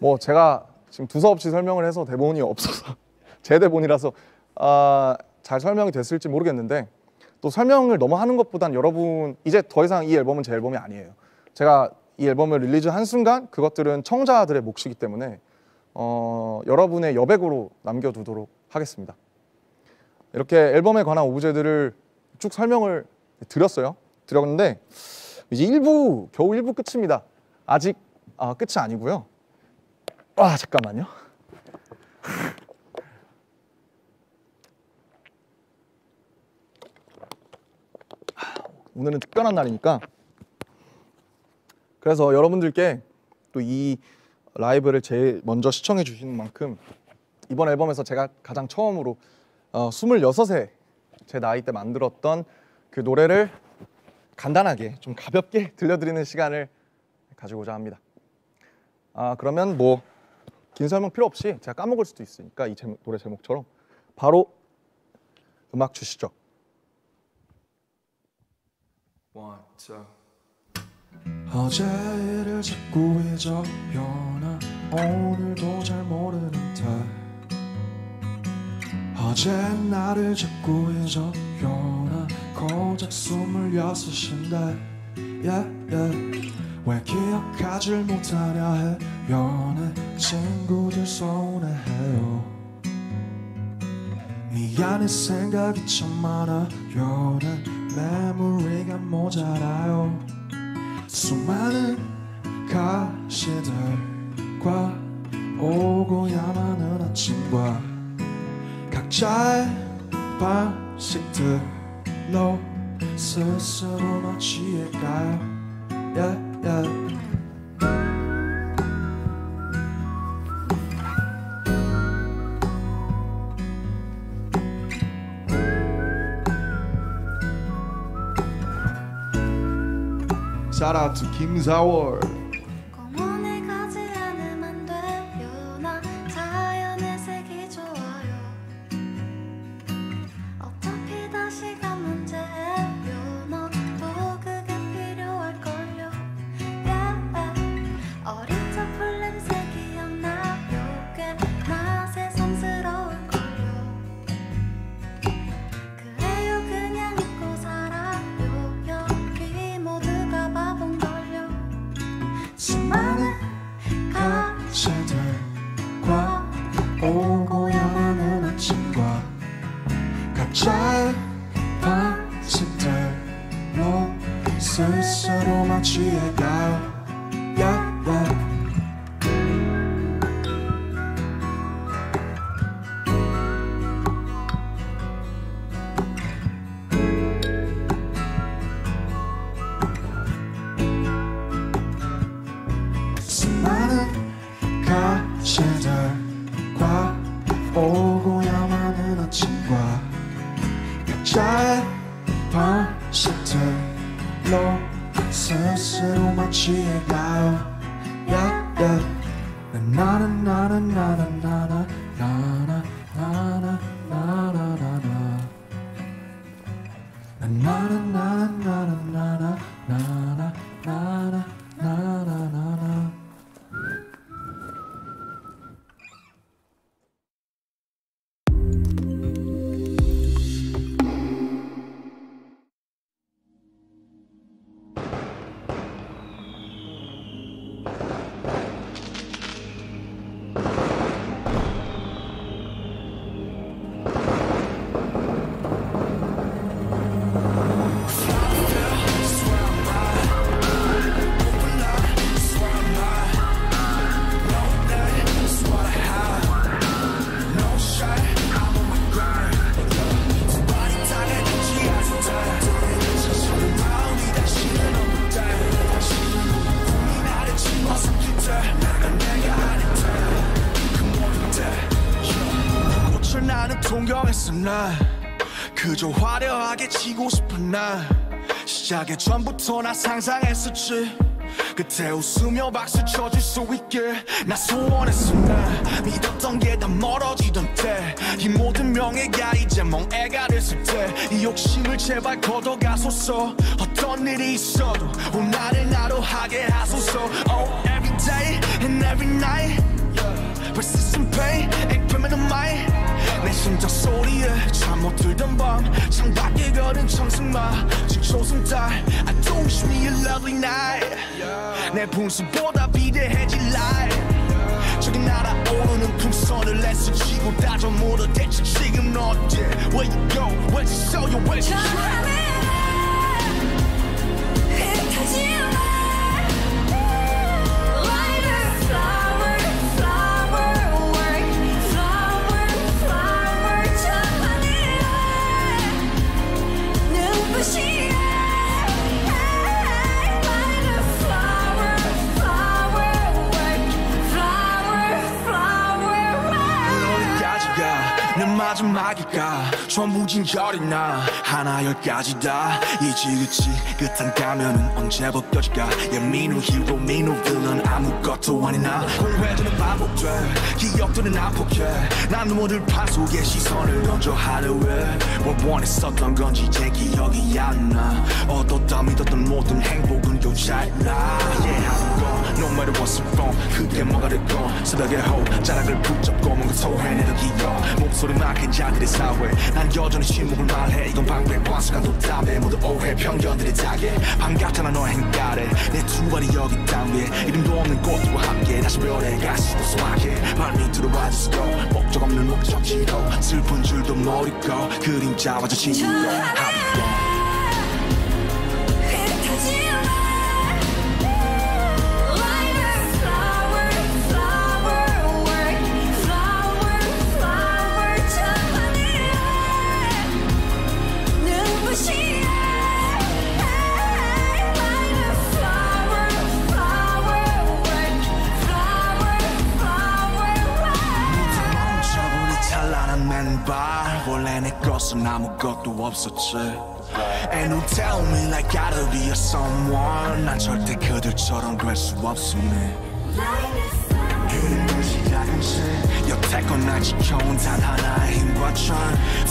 뭐 제가 지금 두서없이 설명을 해서 대본이 없어서 제 대본이라서 잘 설명이 됐을지 모르겠는데 또 설명을 너무 하는 것보단 여러분 이제 더 이상 이 앨범은 제 앨범이 아니에요. 제가 이 앨범을 릴리즈한 순간 그것들은 청자들의 몫이기 때문에 여러분의 여백으로 남겨두도록 하겠습니다. 이렇게 앨범에 관한 오브제들을 쭉 설명을 드렸는데 이제 겨우 1부 끝입니다. 아직 끝이 아니고요. 잠깐만요. 오늘은 특별한 날이니까 그래서 여러분들께 또 이 라이브를 제일 먼저 시청해 주시는 만큼 이번 앨범에서 제가 가장 처음으로 26세 제 나이 때 만들었던 그 노래를 간단하게 좀 가볍게 들려드리는 시간을 가지고자 합니다. 그러면 뭐 긴 설명 필요 없이 제가 까먹을 수도 있으니까 이 노래 제목처럼 바로 음악 주시죠. One, two. 어제 일을 자꾸 잊어요나 오늘도 잘 모르는 듯 어제 나를 자꾸 잊어요나 고작 26인데 왜 기억하질 못하냐 해요 내 친구들 서운해해요 미안해 생각이 참 많아요 내 메모리가 모자라요 수많은 가시들과 오고야만 아침과 각자의 방식들로 스스로만 취해가요 Shout out to 김사월. 공원에 가지 않으면 돼요. 나 자연의 색이 좋아요. 어차피 다시 간 문제예요. 너도 그게 필요할걸요. 어린 적 풀냄새 기억나요. 꽤나 새삼스러울걸요. 그래요 그냥 잊고 살아요. 여기 모두가 바본걸요. 수많은 가시들과 오고야만 아침과 각자의 방식들로 스스로만 취해가요 수많은 가시들과 오고야만 아침과 각자의 방식들로 스스로만 취해가요 나는 나는 동경했어 난 그저 화려하게 지고 싶은 난 시작의 전부터 나 상상했었지 그때 웃으며 박수 쳐줄 수 있길 나 소원했어 난 믿었던 게 다 멀어지던 때 이 모든 명예가 이제 멍해가 됐을 때 이 욕심을 제발 걷어가소서 어떤 일이 있어도 오늘을 나로 하게 하소서 Oh every day and every night persistent pain and criminal mind 내 심장 소리에 잠 못 들던 밤 창밖에 걸은 청승마 초승달 I don't wish me a lovely night 내 분수보다 비대해질 life 저기 날아오르는 풍선을 애쓰지고 다져 물어 대체 지금 너 어때 Where you go where'd you show you where'd you show 내 마지막일까 전부 진결이 나 하나 열까지 다 이지긋한 가면은 언제 벗겨질까 yeah, 민우 히로 민우 빌런 아무것도 아닌 나 공회전은 반복돼 기억들은 아폭해 난 눈물을 판 속에 시선을 던져 하루에 뭘 원했었던 건지 이제 기억이 안나 얻었다 믿었던 모든 행복은 교차했나 yeah 하는 거 no matter what's wrong 그게 뭐가 됐건 새벽에 호 자락을 붙잡고 뭔가 토해내는 기억 목소리만 큰 자들의 사회 난 여전히 침묵을 말해 이건 방패 관습과 담배 모두 오해 편견들의 타겟 반갑잖아 너의 행가래 내 두 발이 여기 땅 위에 이름도 없는 꽃과 함께 다시 별에 가시고 소확해 발밑으로 와주시고 목적 없는 목적지로 슬픈 줄도 모르고 그림자와 저 친구로 하루도 원래 내 것은 아무것도 없었지 And you tell me like gotta be a someone 난 절대 그들처럼 될 수 없음네 그림을 시작은 시 여태껏 날 지켜온 단 하나의 힘과 천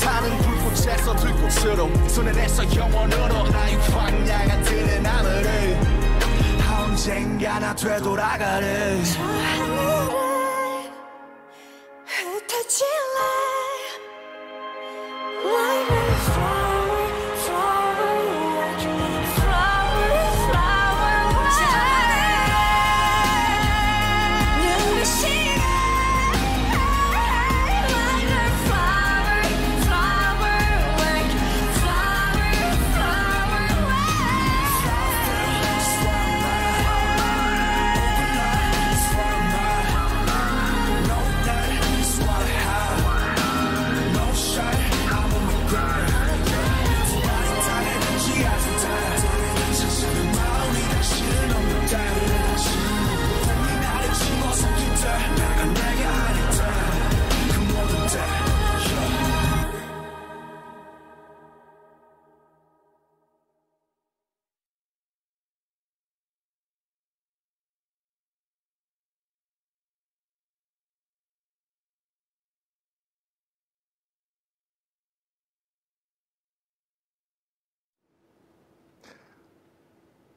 타는 불꽃에서 들꽃으로 손에 내서 영원으로 나의 황량한 들의 나무를 언젠가 나 되돌아가래 저 하늘을 흩어질래 Like a flower, flower, flower, flower, 눈부시게 Like a flower, flower,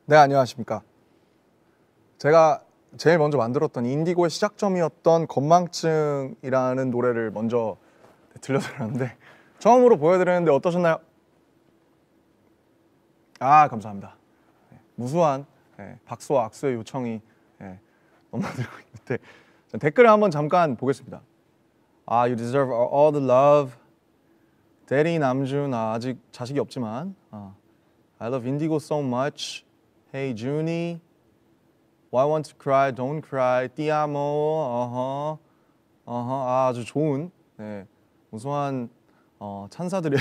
네, 안녕하십니까. 제가 제일 먼저 만들었던 인디고의 시작점이었던 건망증이라는 노래를 먼저 들려드렸는데 처음으로 보여드렸는데 어떠셨나요? 아, 감사합니다. 무수한 박수와 악수의 요청이 넘나들고 있는데 댓글을 한번 잠깐 보겠습니다. 아, you deserve all the love. 대리 남준, 아직 자식이 없지만 I love Indigo so much. Hey Junie, why want to cry? Don't cry. Ti amo. 아주 좋은 무수한 찬사들이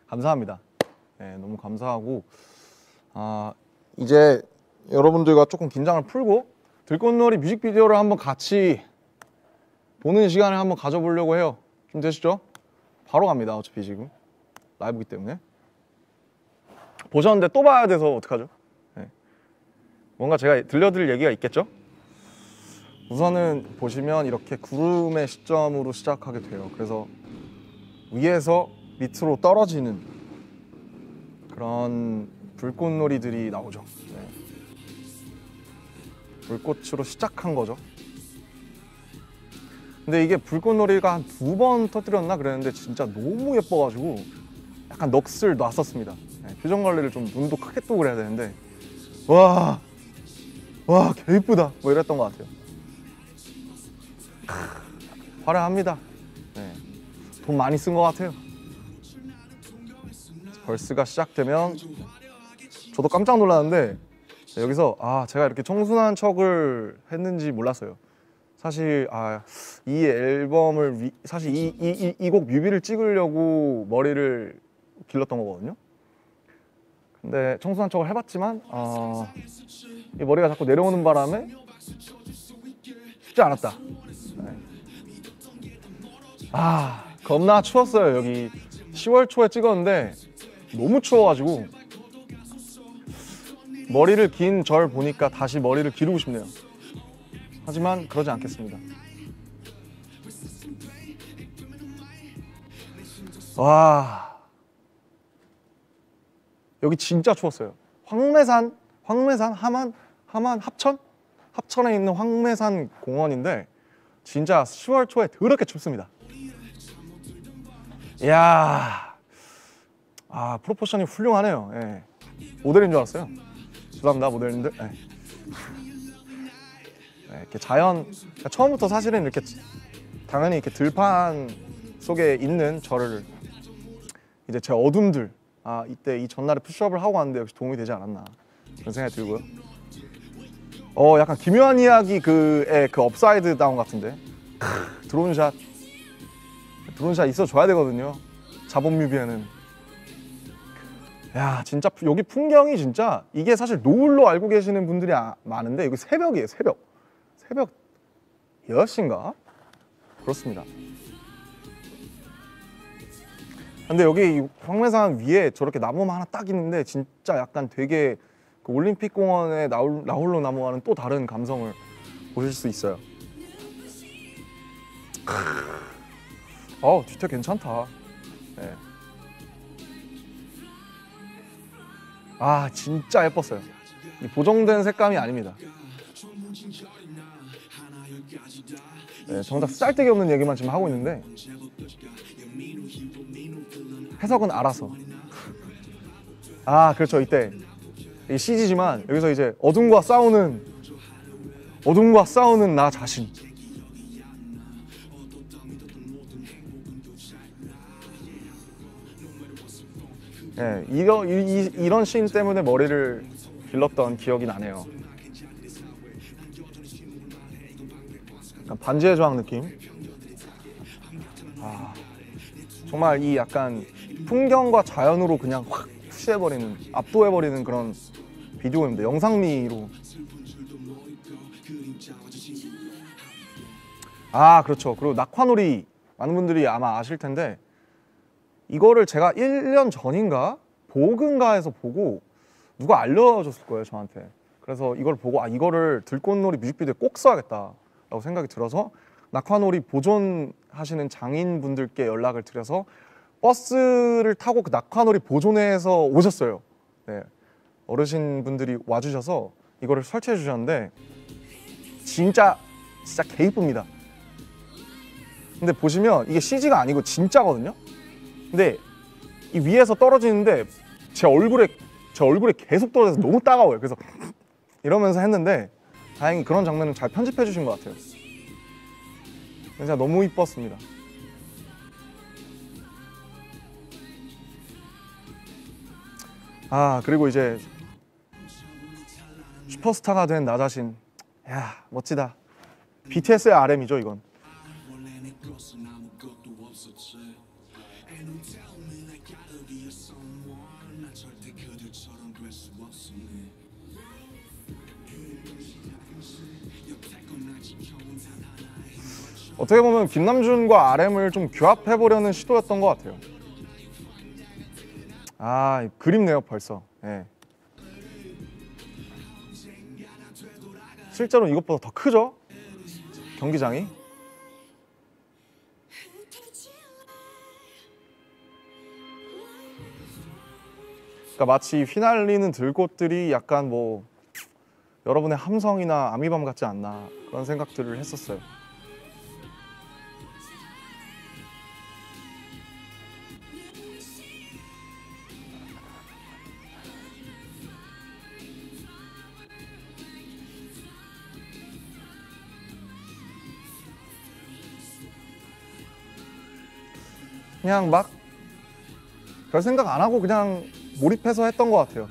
감사합니다. 너무 감사하고 이제 여러분들과 조금 긴장을 풀고 들꽃놀이 뮤직비디오를 한번 같이 보는 시간을 한번 가져보려고 해요. 좀 되시죠? 바로 갑니다. 어차피 지금 라이브이기 때문에. 보셨는데 또 봐야 돼서 어떡하죠? 뭔가 제가 들려드릴 얘기가 있겠죠? 우선은 보시면 이렇게 구름의 시점으로 시작하게 돼요. 그래서 위에서 밑으로 떨어지는 그런 불꽃놀이들이 나오죠. 불꽃으로 시작한 거죠. 근데 이게 불꽃놀이가 한 2번 터뜨렸나 그랬는데 진짜 너무 예뻐가지고 약간 넋을 놨었습니다. 표정 관리를 좀 눈도 크게 뜨고 그래야 되는데 와 개 이쁘다 뭐 이랬던 것 같아요. 화려합니다. 돈 많이 쓴 것 같아요. 벌스가 시작되면 저도 깜짝 놀랐는데 여기서 제가 이렇게 청순한 척을 했는지 몰랐어요. 사실 이 앨범을 사실 이 곡 뮤비를 찍으려고 머리를 길렀던 거거든요. 근데 청순한 척을 해봤지만 이 머리가 자꾸 내려오는 바람에 쉽지 않았다. 겁나 추웠어요. 여기 10월 초에 찍었는데 너무 추워가지고 머리를 긴 절 보니까 다시 머리를 기르고 싶네요. 하지만 그러지 않겠습니다. 와, 여기 진짜 추웠어요. 황매산 하만 합천에 있는 황매산 공원인데 진짜 10월 초에 더럽게 춥습니다. 이야, 아 프로포션이 훌륭하네요. 예. 모델인 줄 알았어요. 죄송합니다 모델님들. 예. 네, 이렇게 자연 그러니까 처음부터 사실은 이렇게 당연히 이렇게 들판 속에 있는 저를 이제 제 어둠들 이때 이 전날에 푸시업을 하고 왔는데 역시 도움이 되지 않았나 그런 생각이 들고요. 약간 기묘한 이야기 그 업사이드 다운 같은데 드론샷 있어줘야 되거든요. 자본 뮤비에는. 야 진짜 여기 풍경이 진짜 이게 사실 노을로 알고 계시는 분들이 많은데 여기 새벽이에요. 새벽 6시인가? 그렇습니다. 근데 여기 황매산 위에 저렇게 나무만 하나 딱 있는데 진짜 약간 되게 그 올림픽 공원의 나홀로 나무와는 또 다른 감성을 보실 수 있어요. 뒤태 괜찮다. 네. 아 진짜 예뻤어요. 이 보정된 색감이 아닙니다. 네, 정작 쓸데기 없는 얘기만 지금 하고 있는데 해석은 알아서. 그렇죠. 이때 이 CG지만 여기서 이제 어둠과 싸우는 나 자신. 네, 이런 씬 때문에 머리를 길렀던 기억이 나네요. 약간 반지의 저항 느낌. 정말 이 약간 풍경과 자연으로 그냥 확 푸시해버리는, 압도해버리는 그런 비디오입니다. 영상미로. 그렇죠. 그리고 낙화놀이 많은 분들이 아마 아실 텐데 이거를 제가 1년 전인가 보근가에서 보고 누가 알려줬을 거예요 저한테. 그래서 이걸 보고 이거를 들꽃놀이 뮤직비디오에 꼭 써야겠다라고 생각이 들어서 낙화놀이 보존하시는 장인분들께 연락을 드려서 버스를 타고 그 낙화놀이 보존회에서 오셨어요. 네. 어르신분들이 와주셔서 이거를 설치해 주셨는데 진짜 개 이쁩니다. 근데 보시면 이게 CG가 아니고 진짜거든요. 근데 이 위에서 떨어지는데 제 얼굴에 계속 떨어져서 너무 따가워요. 그래서 이러면서 했는데 다행히 그런 장면은 잘 편집해 주신 것 같아요. 진짜 너무 이뻤습니다. 그리고 이제 슈퍼스타가 된 나 자신. 야 멋지다. BTS의 RM이죠 이건. 어떻게 보면 김남준과 RM을 좀 규합해보려는 시도였던 것 같아요. 그립네요 벌써. 네. 실제로 이것보다 더 크죠? 경기장이. 그러니까 마치 휘날리는 들꽃들이 약간 뭐 여러분의 함성이나 아미밤 같지 않나 그런 생각들을 했었어요. 그냥 막 별 생각 안 하고 그냥 몰입해서 했던 것 같아요.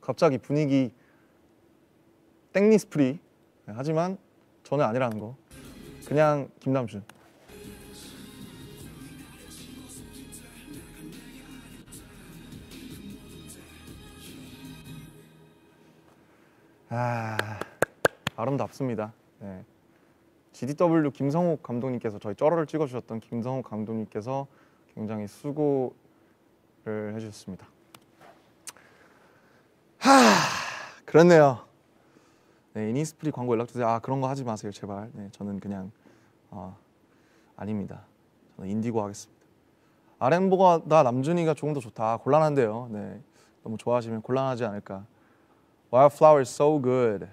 갑자기 분위기 땡리스프리. 하지만 저는 아니라는 거. 그냥 김남준. 아름답습니다. 네. GDW 김성욱 감독님께서 저희 쩔어를 찍어주셨던 김성욱 감독님께서 굉장히 수고를 해주셨습니다. 그렇네요. 네, 이니스프리 광고 연락 주세요. 그런 거 하지 마세요, 제발. 네, 저는 그냥 아닙니다. 저는 인디고 하겠습니다. RM보다 남준이가 조금 더 좋다. 곤란한데요. 네, 너무 좋아하시면 곤란하지 않을까. Wildflower is so good.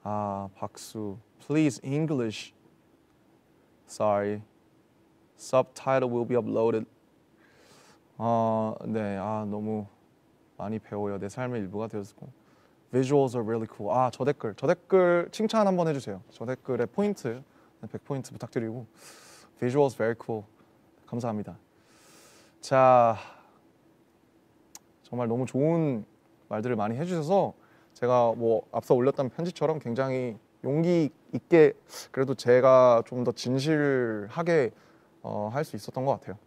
박수. Please English. Sorry. Subtitle will be uploaded. 네, 너무 많이 배워요. 내 삶의 일부가 되었고. Visuals are really cool. 저 댓글 칭찬 한번 해주세요. 저 댓글에 포인트 100포인트 부탁드리고. Visuals very cool. 감사합니다. 자, 정말 너무 좋은 말들을 많이 해주셔서 제가 뭐 앞서 올렸던 편지처럼 굉장히 용기 있게 그래도 제가 좀 더 진실하게 할 수 있었던 것 같아요.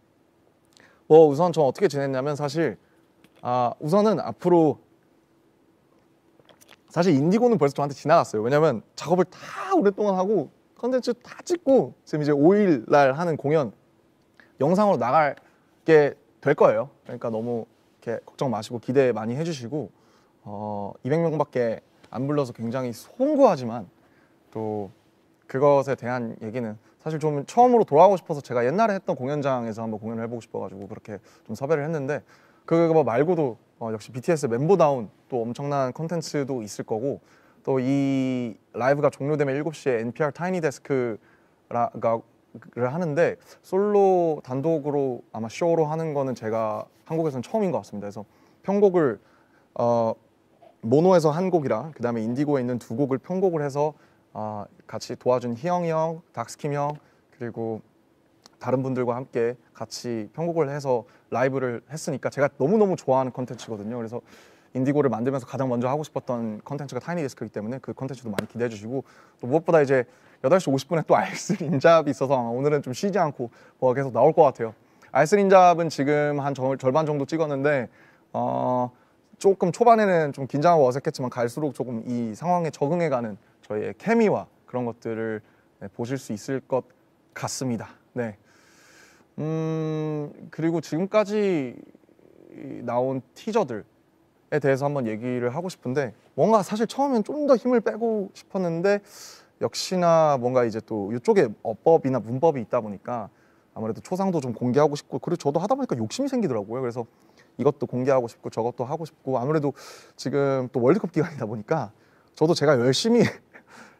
뭐 우선 저 어떻게 지냈냐면 사실 우선은 앞으로 사실 인디고는 벌써 저한테 지나갔어요. 왜냐면 작업을 다 오랫동안 하고 컨텐츠 다 찍고 지금 이제 5일 날 하는 공연 영상으로 나가게 될 거예요. 그러니까 너무 이렇게 걱정 마시고 기대 많이 해주시고 200명밖에 안 불러서 굉장히 송구하지만 또 그것에 대한 얘기는 사실 좀 처음으로 돌아가고 싶어서 제가 옛날에 했던 공연장에서 한번 공연을 해보고 싶어가지고 그렇게 좀 섭외를 했는데 그거 말고도 역시 BTS 멤버다운 또 엄청난 컨텐츠도 있을 거고 또 이 라이브가 종료되면 7시에 NPR 타이니 데스크를 하는데 솔로 단독으로 아마 쇼로 하는 거는 제가 한국에서는 처음인 것 같습니다. 그래서 편곡을 모노에서 한 곡이랑 그 다음에 인디고에 있는 2곡을 편곡을 해서 같이 도와준 희영이 형, 닥스킴 형 그리고 다른 분들과 함께 같이 편곡을 해서 라이브를 했으니까 제가 너무너무 좋아하는 컨텐츠거든요. 그래서 인디고를 만들면서 가장 먼저 하고 싶었던 컨텐츠가 타이니 데스크이기 때문에 그 컨텐츠도 많이 기대해 주시고 또 무엇보다 이제 8시 50분에 또 알쓸 인잡이 있어서 아마 오늘은 좀 쉬지 않고 뭐가 계속 나올 것 같아요. 알쓸 인잡은 지금 한 절반 정도 찍었는데 조금 초반에는 좀 긴장하고 어색했지만 갈수록 조금 이 상황에 적응해가는 저희의 케미와 그런 것들을 보실 수 있을 것 같습니다. 네. 그리고 지금까지 나온 티저들에 대해서 한번 얘기를 하고 싶은데 뭔가 사실 처음엔 좀 더 힘을 빼고 싶었는데 역시나 뭔가 이제 또 이쪽에 어법이나 문법이 있다 보니까 아무래도 초상도 좀 공개하고 싶고 그리고 저도 하다 보니까 욕심이 생기더라고요. 그래서 이것도 공개하고 싶고 저것도 하고 싶고 아무래도 지금 또 월드컵 기간이다 보니까 저도 제가 열심히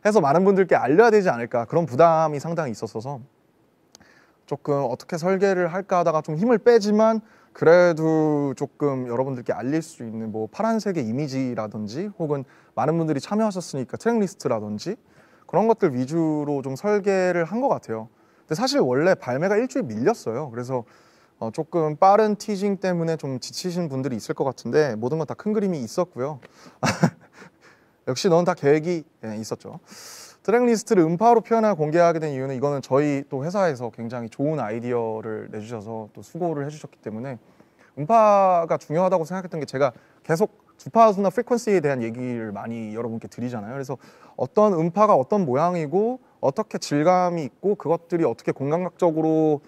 해서 많은 분들께 알려야 되지 않을까 그런 부담이 상당히 있었어서 조금 어떻게 설계를 할까 하다가 좀 힘을 빼지만 그래도 조금 여러분들께 알릴 수 있는 뭐 파란색의 이미지라든지 혹은 많은 분들이 참여하셨으니까 트랙 리스트라든지 그런 것들 위주로 좀 설계를 한 것 같아요. 근데 사실 원래 발매가 일주일 밀렸어요. 그래서 조금 빠른 티징 때문에 좀 지치신 분들이 있을 것 같은데 모든 건 다 큰 그림이 있었고요. 역시 넌 다 계획이 있었죠. 트랙 리스트를 음파로 표현하고 공개하게 된 이유는 이거는 저희 또 회사에서 굉장히 좋은 아이디어를 내주셔서 또 수고를 해주셨기 때문에 음파가 중요하다고 생각했던 게 제가 계속 주파수나 프리퀀시에 대한 얘기를 많이 여러분께 드리잖아요. 그래서 어떤 음파가 어떤 모양이고 어떻게 질감이 있고 그것들이 어떻게 공감각적으로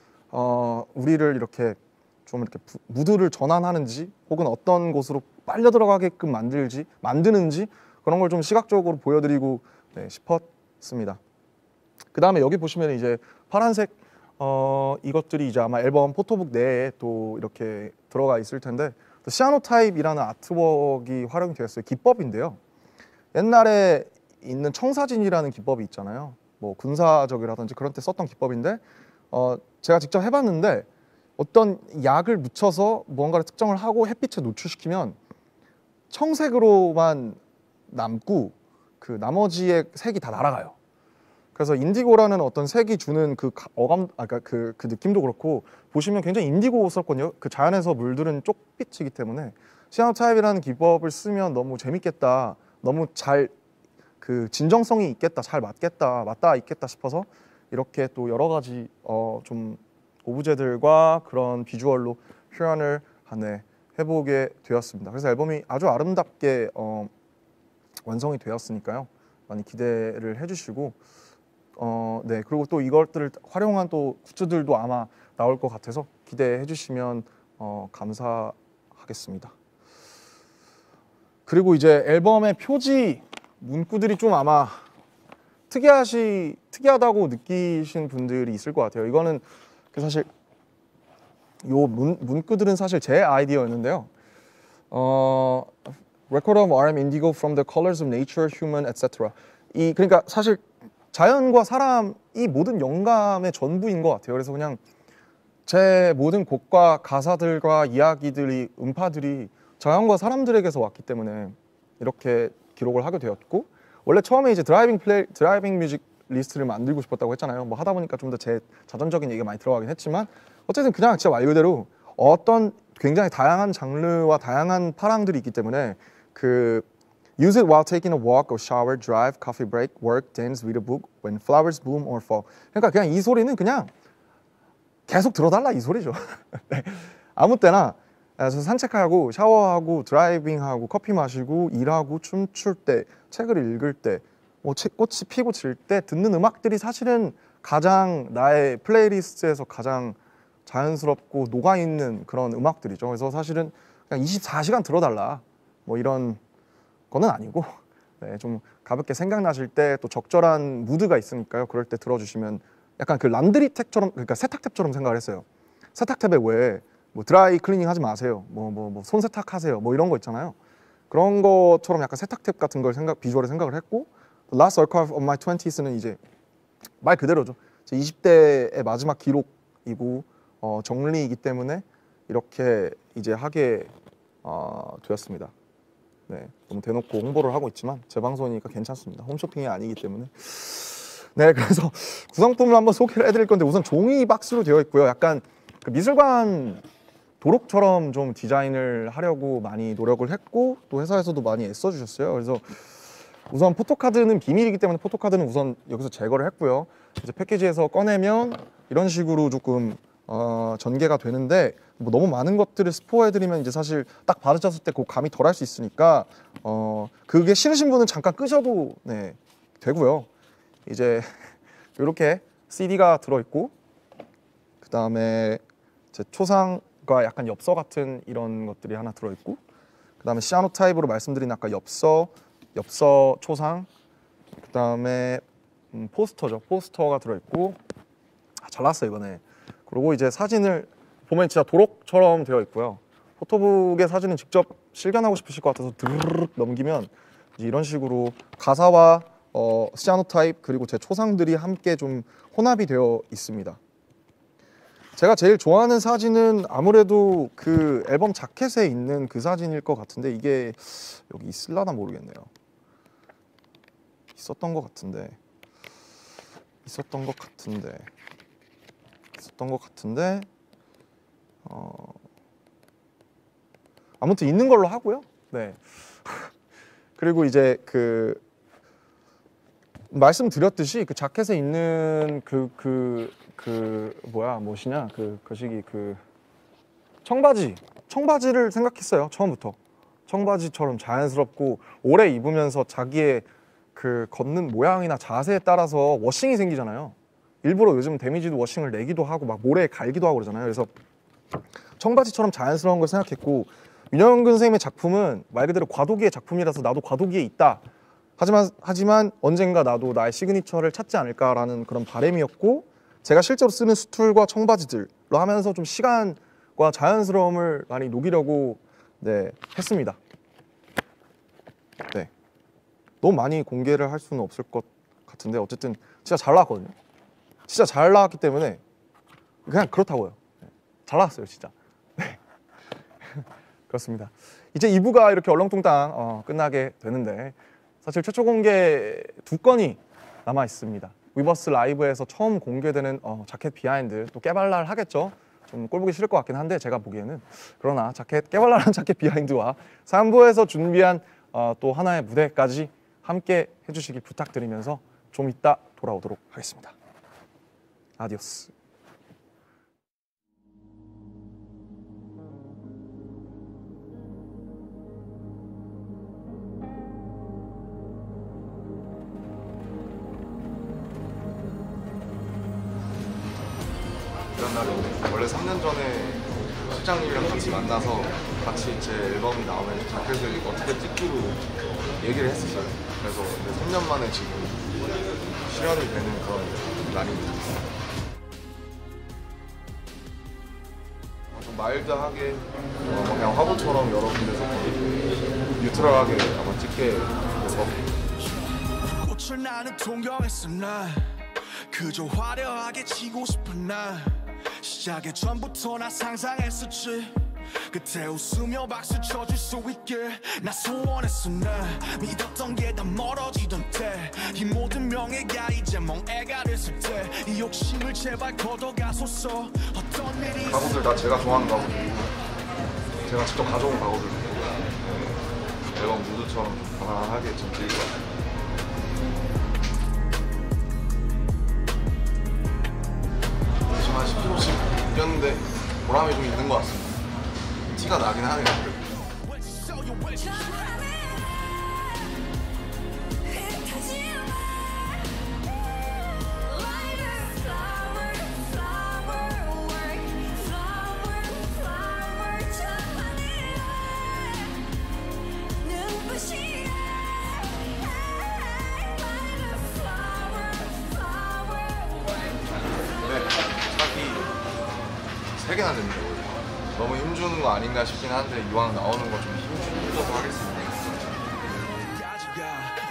우리를 이렇게 좀 이렇게 무드를 전환하는지 혹은 어떤 곳으로 빨려 들어가게끔 만드는지 그런 걸 좀 시각적으로 보여드리고 싶었습니다. 그 다음에 여기 보시면 이제 파란색 이것들이 이제 아마 앨범 포토북 내에 또 이렇게 들어가 있을 텐데 시아노타입이라는 아트웍이 활용이 되었어요. 기법인데요. 옛날에 있는 청사진이라는 기법이 있잖아요. 뭐 군사적이라든지 그런 때 썼던 기법인데 제가 직접 해봤는데 어떤 약을 묻혀서 무언가를 특정을 하고 햇빛에 노출시키면 청색으로만 남고 그 나머지의 색이 다 날아가요. 그래서 인디고라는 어떤 색이 주는 그 어감, 그 느낌도 그렇고 보시면 굉장히 인디고스럽거든요. 그 자연에서 물들은 쪽빛이기 때문에 시아노타입이라는 기법을 쓰면 너무 재밌겠다, 너무 잘 그 진정성이 있겠다, 잘 맞다 있겠다 싶어서 이렇게 또 여러 가지 좀 오브제들과 그런 비주얼로 표현을 해보게 되었습니다. 그래서 앨범이 아주 아름답게 완성이 되었으니까요. 많이 기대를 해주시고 네, 그리고 또 이것들을 활용한 또 굿즈들도 아마 나올 것 같아서 기대해 주시면 감사하겠습니다. 그리고 이제 앨범의 표지 문구들이 좀 아마 특이하다고 느끼신 분들이 있을 것 같아요. 이거는 사실 요 문구들은 사실 제 아이디어였는데요. Record of RM Indigo from the colors of nature, human, etc. 그러니까 사실 자연과 사람이 모든 영감의 전부인 것 같아요. 그래서 그냥 제 모든 곡과 가사들과 이야기들이 음파들이 자연과 사람들에게서 왔기 때문에 이렇게 기록을 하게 되었고, 원래 처음에 이제 드라이빙 뮤직 리스트를 만들고 싶었다고 했잖아요. 뭐 하다 보니까 좀 더 제 자전적인 얘기가 많이 들어가긴 했지만 어쨌든 그냥 진짜 말 그대로 어떤 굉장히 다양한 장르와 다양한 파랑들이 있기 때문에 use it while taking a walk or shower, drive, coffee break, work, dance, read a book, when flowers bloom or fall. 그러니까 그냥 이 소리는 그냥 계속 들어달라 이 소리죠. 네. 아무 때나 산책하고 샤워하고 드라이빙하고 커피 마시고 일하고 춤출 때 책을 읽을 때 꽃이 피고 질 때 듣는 음악들이 사실은 가장 나의 플레이리스트에서 가장 자연스럽고 녹아있는 그런 음악들이죠. 그래서 사실은 그냥 24시간 들어달라 뭐 이런 거는 아니고 네, 좀 가볍게 생각나실 때 또 적절한 무드가 있으니까요. 그럴 때 들어주시면 약간 그 란드리 탭처럼, 그러니까 세탁탭처럼 생각을 했어요. 세탁탭에 왜 뭐 드라이 클리닝 하지 마세요. 뭐 손세탁 하세요. 뭐 이런 거 있잖아요. 그런 것처럼 약간 세탁탭 같은 걸 비주얼에 생각을 했고, Last Archive of My 20s는 이제 말 그대로죠. 제 20대의 마지막 기록이고 정리이기 때문에 이렇게 이제 하게 되었습니다. 네, 너무 대놓고 홍보를 하고 있지만 제 방송이니까 괜찮습니다. 홈쇼핑이 아니기 때문에. 네, 그래서 구성품을 한번 소개를 해드릴 건데 우선 종이 박스로 되어 있고요. 약간 그 미술관 도록처럼 좀 디자인을 하려고 많이 노력을 했고 또 회사에서도 많이 애써주셨어요. 그래서 우선 포토카드는 비밀이기 때문에 포토카드는 우선 여기서 제거를 했고요. 이제 패키지에서 꺼내면 이런 식으로 조금 전개가 되는데 뭐 너무 많은 것들을 스포해드리면 이제 사실 딱 받으셨을 때 그 감이 덜할 수 있으니까 그게 싫으신 분은 잠깐 끄셔도 네, 되고요. 이제 이렇게 CD가 들어있고 그 다음에 제 초상과 약간 엽서 같은 이런 것들이 하나 들어있고 그 다음에 시아노타입으로 말씀드린 아까 엽서 초상 그 다음에 포스터죠. 포스터가 들어있고 잘 나왔어요 이번에. 그리고 이제 사진을 보면 진짜 도록처럼 되어 있고요. 포토북의 사진은 직접 실견하고 싶으실 것 같아서 드르륵 넘기면 이제 이런 식으로 가사와 시아노타입 그리고 제 초상들이 함께 좀 혼합이 되어 있습니다. 제가 제일 좋아하는 사진은 아무래도 그 앨범 자켓에 있는 그 사진일 것 같은데 이게 여기 있을라나 모르겠네요. 있었던 것 같은데 아무튼 있는 걸로 하고요. 네. 그리고 이제 그 말씀드렸듯이 그 자켓에 있는 청바지를 생각했어요. 처음부터 청바지처럼 자연스럽고 오래 입으면서 자기의 그 걷는 모양이나 자세에 따라서 워싱이 생기잖아요. 일부러 요즘 데미지도 워싱을 내기도 하고 막 모래에 갈기도 하고 그러잖아요. 그래서 청바지처럼 자연스러운 걸 생각했고 윤영근 선생님의 작품은 말 그대로 과도기의 작품이라서 나도 과도기에 있다. 하지만 언젠가 나도 나의 시그니처를 찾지 않을까라는 그런 바람이었고 제가 실제로 쓰는 수툴과 청바지들로 하면서 좀 시간과 자연스러움을 많이 녹이려고 네, 했습니다. 네. 너무 많이 공개를 할 수는 없을 것 같은데 어쨌든 진짜 잘 나왔거든요. 진짜 잘 나왔기 때문에 그냥 그렇다고요. 네. 잘 나왔어요 진짜. 네. 그렇습니다. 이제 2부가 이렇게 얼렁뚱땅 끝나게 되는데 사실 최초 공개 2건이 남아 있습니다. 위버스 라이브에서 처음 공개되는 자켓 비하인드 또 깨발랄 하겠죠. 좀 꼴보기 싫을 것 같긴 한데 제가 보기에는 그러나 깨발랄한 자켓 비하인드와 3부에서 준비한 또 하나의 무대까지 함께 해주시길 부탁드리면서 좀 이따 돌아오도록 하겠습니다. 아디오스. 만나는데 원래 3년 전에 실장님이랑 같이 만나서 같이 제 앨범이 나오면 자켓을 어떻게 찍기로 얘기를 했었어요. 그래서 3년 만에 지금 실현이 되는 그런 날이 됐어요. 좀 마일드하게 그냥 화보처럼 여러 군데서 거의 뉴트럴하게 아마 찍게 돼서 꽃을 나는 동경했어 난 그저 화려하게 지고 싶은 날 시작의 전부터 나 상상했었지 그때 웃으며 박수 쳐줄 수 있게 나 소원했어 난 믿었던 게 다 멀어지던 때 이 모든 명예가 이제 멍해가 됐을 때 이 욕심을 제발 걷어가소서 어떤 일이 가구들 다 제가 좋아하는 가구들이고 제가 직접 가져온 가구들이고 앨범 무드처럼 좀 편안하게 좀 즐길 것 같아요. 지금 한 10kg씩 뛰었는데 보람이 좀 있는 것 같습니다. 티가 나긴 하네요. 네, 차기 3개나 됩니다. 너무 힘주는 거 아닌가 싶긴 한데 이왕 나오는 거 좀 힘주려고 하겠습니다.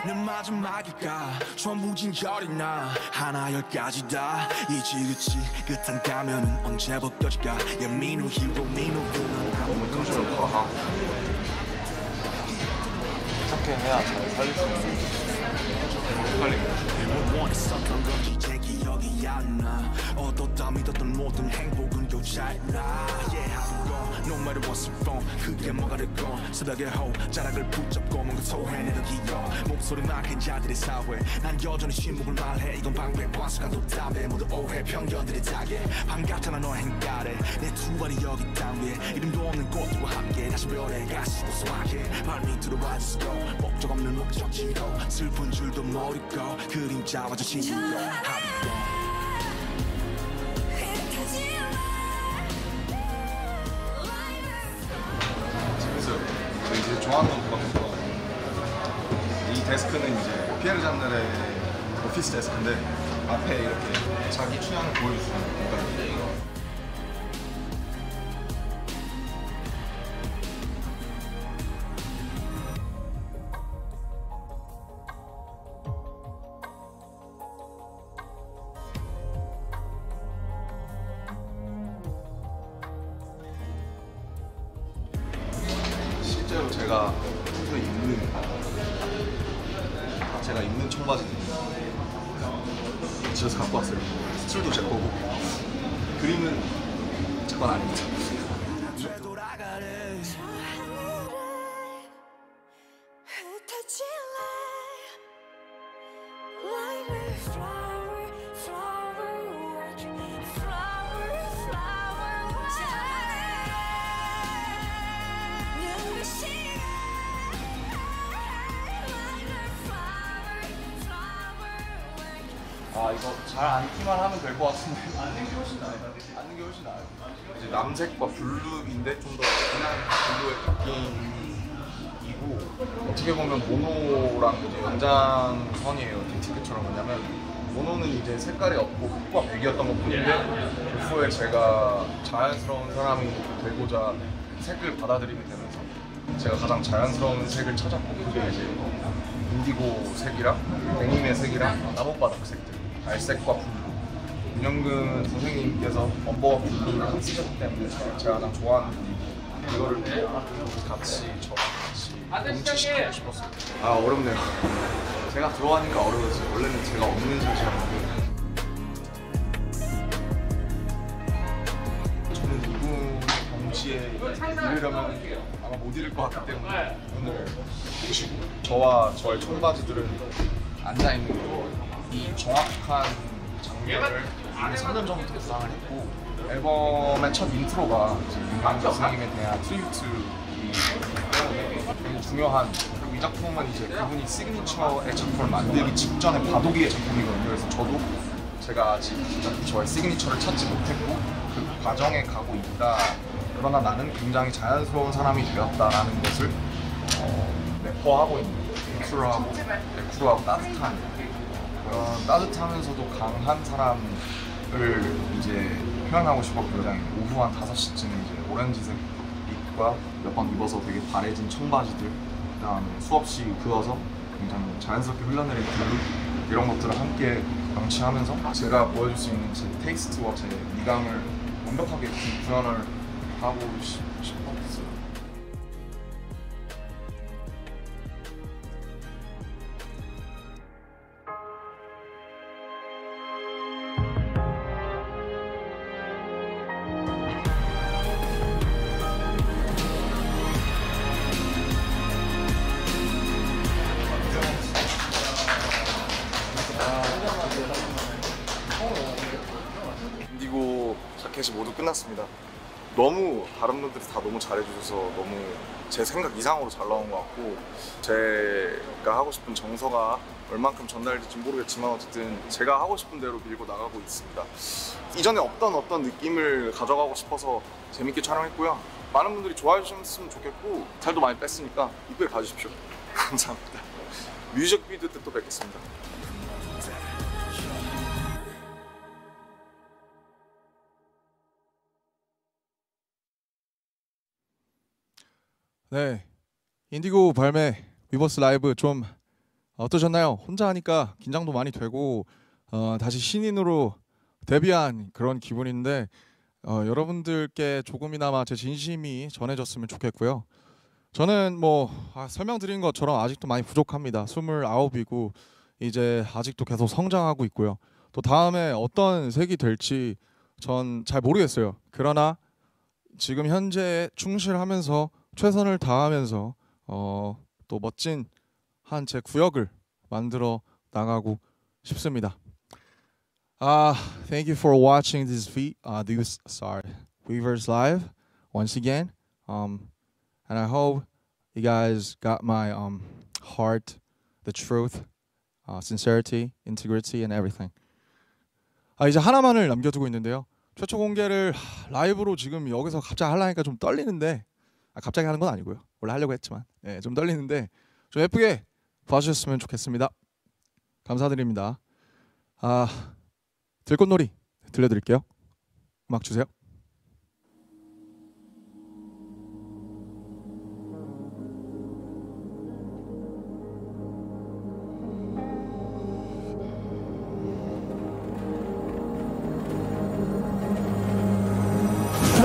내 마지막일까 전부 진결이 나 하나 열까지 다 이지그치 끝한 가면은 언제 벗겨질까 야 민우 히로 민우 너무 끔찍을 더 하고 어떻게 해야 잘 살릴 수 있는 헷갈립니다. 일본 원했었던 건지 제 기억이 안 나 얻었다 믿었던 모든 행복은 교차했나 Yeah 하던 건 no matter what's wrong 그게 뭐가 됐건 새벽에 호 자락을 붙잡고 뭔가 소해내던 기억 목소리 막힌 자들의 사회 난 여전히 침묵을 말해 이건 방패 과수가도 답해 모두 오해 편견들의 타겟 반갑잖아 너의 행가래 내 두 발이 여기 땅 위에 이름도 없는 꽃들과 함께 다시 별에 가시고 소확해 발밑으로 와주시고 목적 없는 목적지로 슬픈 줄도 모르고 그림자와 저 친구로 재밌어요. 저 이제 좋아하는 건 그거든요. 이 데스크는 이제 피에르 잔넬의 오피스 데스크인데 앞에 이렇게 자기 취향을 보여줄 수 있는 공간이에요. 실제로 제가 평소에 입는 청바지들입니다. 집에서 갖고 왔어요. 스툴도 제 거고 그림은 제 건 아닙니다. 되돌아가래 아 이거 잘 앉기만 하면 될 것 같은데 앉는 게 훨씬 나아요. 앉는 게 훨씬 나아요. 이제 남색과 블루인데 좀 더 진한 블루의 느낌이고 어떻게 보면 모노랑 이제 연장선이에요. 딩티크처럼. 왜냐면 모노는 이제 색깔이 없고 흑과 백이었던 것 뿐인데 그 후에 제가 자연스러운 사람이 되고자 색을 받아들이게 되면서 제가 가장 자연스러운 색을 찾았고 그게 이제 인디고 색이랑 데님의 색이랑 나뭇바닥 색들 갈색과 블루 윤영근 선생님께서 엄버와 블루를 쓰셨기 때문에 제가 가장 좋아하는 분이고 이거를 같이 저랑 같이 동치시키고 싶었어요. 아 어렵네요. 제가 들어가니까 어려워졌어요. 원래는 제가 없는 샷이었는데 저는 이분의 경지에 이르려면 아마 못 이룰 것 같기 때문에 오늘 보시고 저와 저의 청바지들은 앉아있는 이 정확한 장면을 3년 전부터 구상을 했고 앨범의 첫 인트로가 윤광 교수님에 대한 트리뷰트이기 때문에 되게 중요한 그리고 이 작품은 이제 그분이 시그니처의 작품을 만들기 직전에 바둑이의 작품이거든요. 그래서 저도 제가 아직 저의 시그니처를 찾지 못했고 그 과정에 가고 있다. 그러나 나는 굉장히 자연스러운 사람이 되었다라는 것을 내포하고 있는 쿨하고 따뜻한 그런 따뜻하면서도 강한 사람을 이제 표현하고 싶었고 굉장히 오후 한 5시쯤에 이제 오렌지색 립과 몇 번 입어서 되게 바래진 청바지들 그다음에 수없이 그어서 굉장히 자연스럽게 흘러내린 블루 이런 것들을 함께 명치하면서 제가 보여줄 수 있는 제 테이스트와 제 미감을 완벽하게 구현을 하고 싶었어요. 인디고 자켓이 모두 끝났습니다. 너무 다른 분들이 다 너무 잘해주셔서 너무 제 생각 이상으로 잘 나온 것 같고 제가 하고 싶은 정서가 얼만큼 전달될지 모르겠지만 어쨌든 제가 하고 싶은 대로 밀고 나가고 있습니다. 이전에 없던 어떤 느낌을 가져가고 싶어서 재밌게 촬영했고요. 많은 분들이 좋아해 주셨으면 좋겠고 살도 많이 뺐으니까 이쁘게 봐주십시오. 감사합니다. 뮤직비디오 때 또 뵙겠습니다. 네, 인디고 발매 위버스 라이브 좀 어떠셨나요? 혼자 하니까 긴장도 많이 되고 다시 신인으로 데뷔한 그런 기분인데 여러분들께 조금이나마 제 진심이 전해졌으면 좋겠고요. 저는 뭐 설명드린 것처럼 아직도 많이 부족합니다. 29이고 이제 아직도 계속 성장하고 있고요. 또 다음에 어떤 색이 될지 전 잘 모르겠어요. 그러나 지금 현재에 충실하면서 최선을 다하면서 또 멋진 한 제 구역을 만들어 나가고 싶습니다. Thank you for watching this Weverse Live once again. And I hope you guys got my heart, the truth, sincerity, integrity, and everything. 이제 하나만을 남겨두고 있는데요. 최초 공개를 라이브로 지금 여기서 갑자기 하려니까 좀 떨리는데 갑자기 하는 건 아니고요. 원래 하려고 했지만 좀 떨리는데 좀 예쁘게 봐주셨으면 좋겠습니다. 감사드립니다. 들꽃놀이 들려드릴게요. 음악 주세요.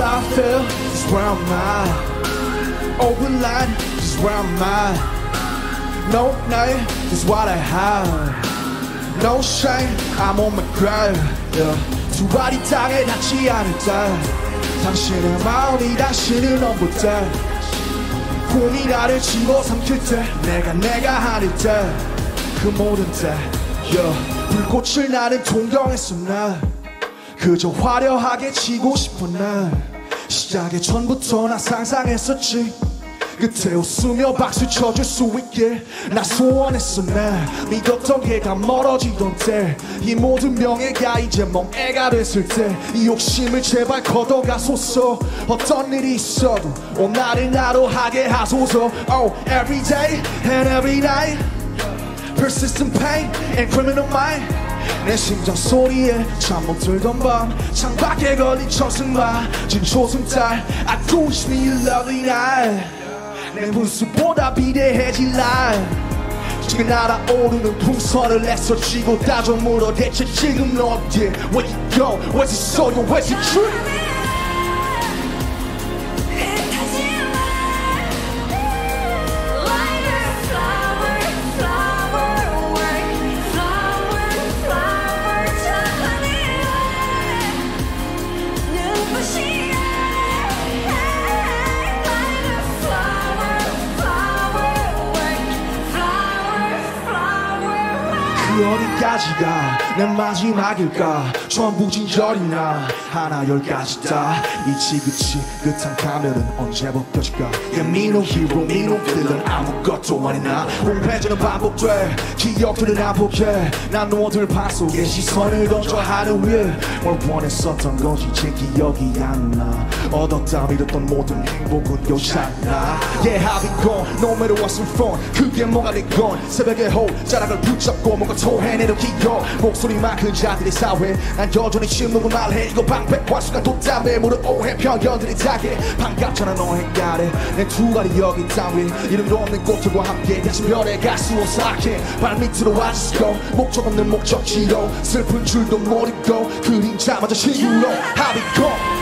I feel is where I'm at. Open line is where I'm at. No name is what I have. No shame, I'm on my grind. Yeah. 두 발이 땅에 닿지 않을 때 당신의 마음이 당신을 넘볼 때 꿈이 나를 집어삼킬 때 내가 하는 때 그 모든 때 yeah. 불꽃을 나는 동경했어 날 그저 화려하게 지고 싶은 날 시작의 전부터 나 상상했었지 끝에 웃으며 박수 쳐줄 수 있게 나 소원했어 날 믿었던 게 다 멀어지던 때 이 모든 명예가 이제 멍해가 됐을 때 이 욕심을 제발 걷어가소서 어떤 일이 있어도 오늘을 나로 하게 하소서 Oh every day and every night Persistent pain and criminal mind 내 심장 소리에 잠 못 들던 밤 창밖에 걸린 저승맞은 조승달 I do wish me a lovely night 내 분수보다 비대해질 날 지금 날아오르는 풍선을 애써 쥐고 따져 물어 대체 지금 너 어디에 Where you go? Where's the soul? Where's the truth? 어디까지가 내 마지막일까 전부 진절이나 하나 열가지 다 이 지긋지긋한 가면은 언제 벗겨질까 Yeah me no hero me no villain 아무것도 아닌 나 홍패전은 반복돼 기억들은 안 포기해 난 너들 반 속에 시선을 던져 하늘 위에 뭘 원했었던 건지 제 기억이 안 나 얻었다 믿었던 모든 행복은 요잖아 Yeah I've been gone no matter what's in front 그게 뭐가 됐건 새벽에 호자락을 붙잡고 뭔가 토해내려 기어 목소리만 큰 자들의 사회 난 여전히 침묵을 말해 이거 방패화수가 돋담에 무릎 오해 편견들이 타게 반갑잖아 너의 가래 내 두 발이 여기 따위 이름도 없는 꽃들과 함께 다시 별에 가수어 쌓게 발밑으로 앉았고 목적 없는 목적지로 슬픈 줄도 모르고 그림자마저 시유로 I've been gone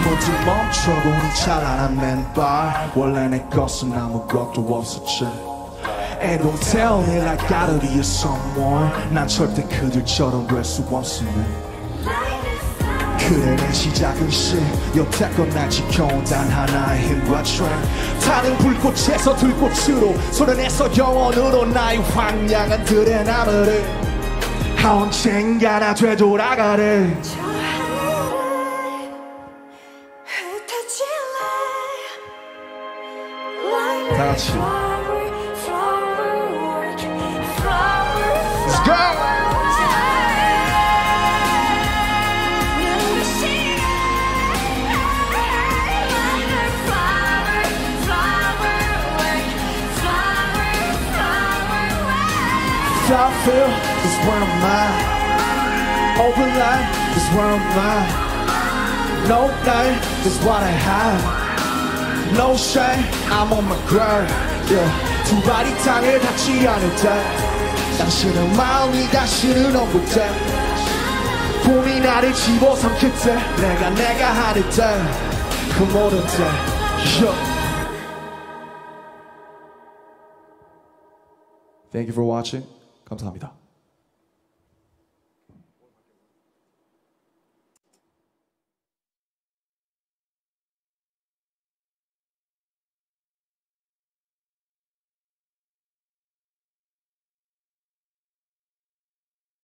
모두 멈춰보는 찬란한 맨발 원래 내 것은 아무것도 없었지 And don't tell me like I gotta be a someone 난 절대 그들처럼 될 수 없으면 그래 내 시작은 시 여태껏 날 지켜온 단 하나의 힘과 strength 타는 불꽃에서 들꽃으로 소련에서 영원으로 나의 황량한 들의 나무를 언젠가 나 되돌아가래 다 같이 Let's go! I feel is where I'm at Open light is where I'm at No night is what I have No shame, I'm on my grind yeah. 두 발이 땅을 닿지 않을 때 당신은 마음이 당신은 없을 때 봄이 나를 집어삼킬 때 내가 하는 때그 모든 때 yeah. Thank you for watching. 감사합니다.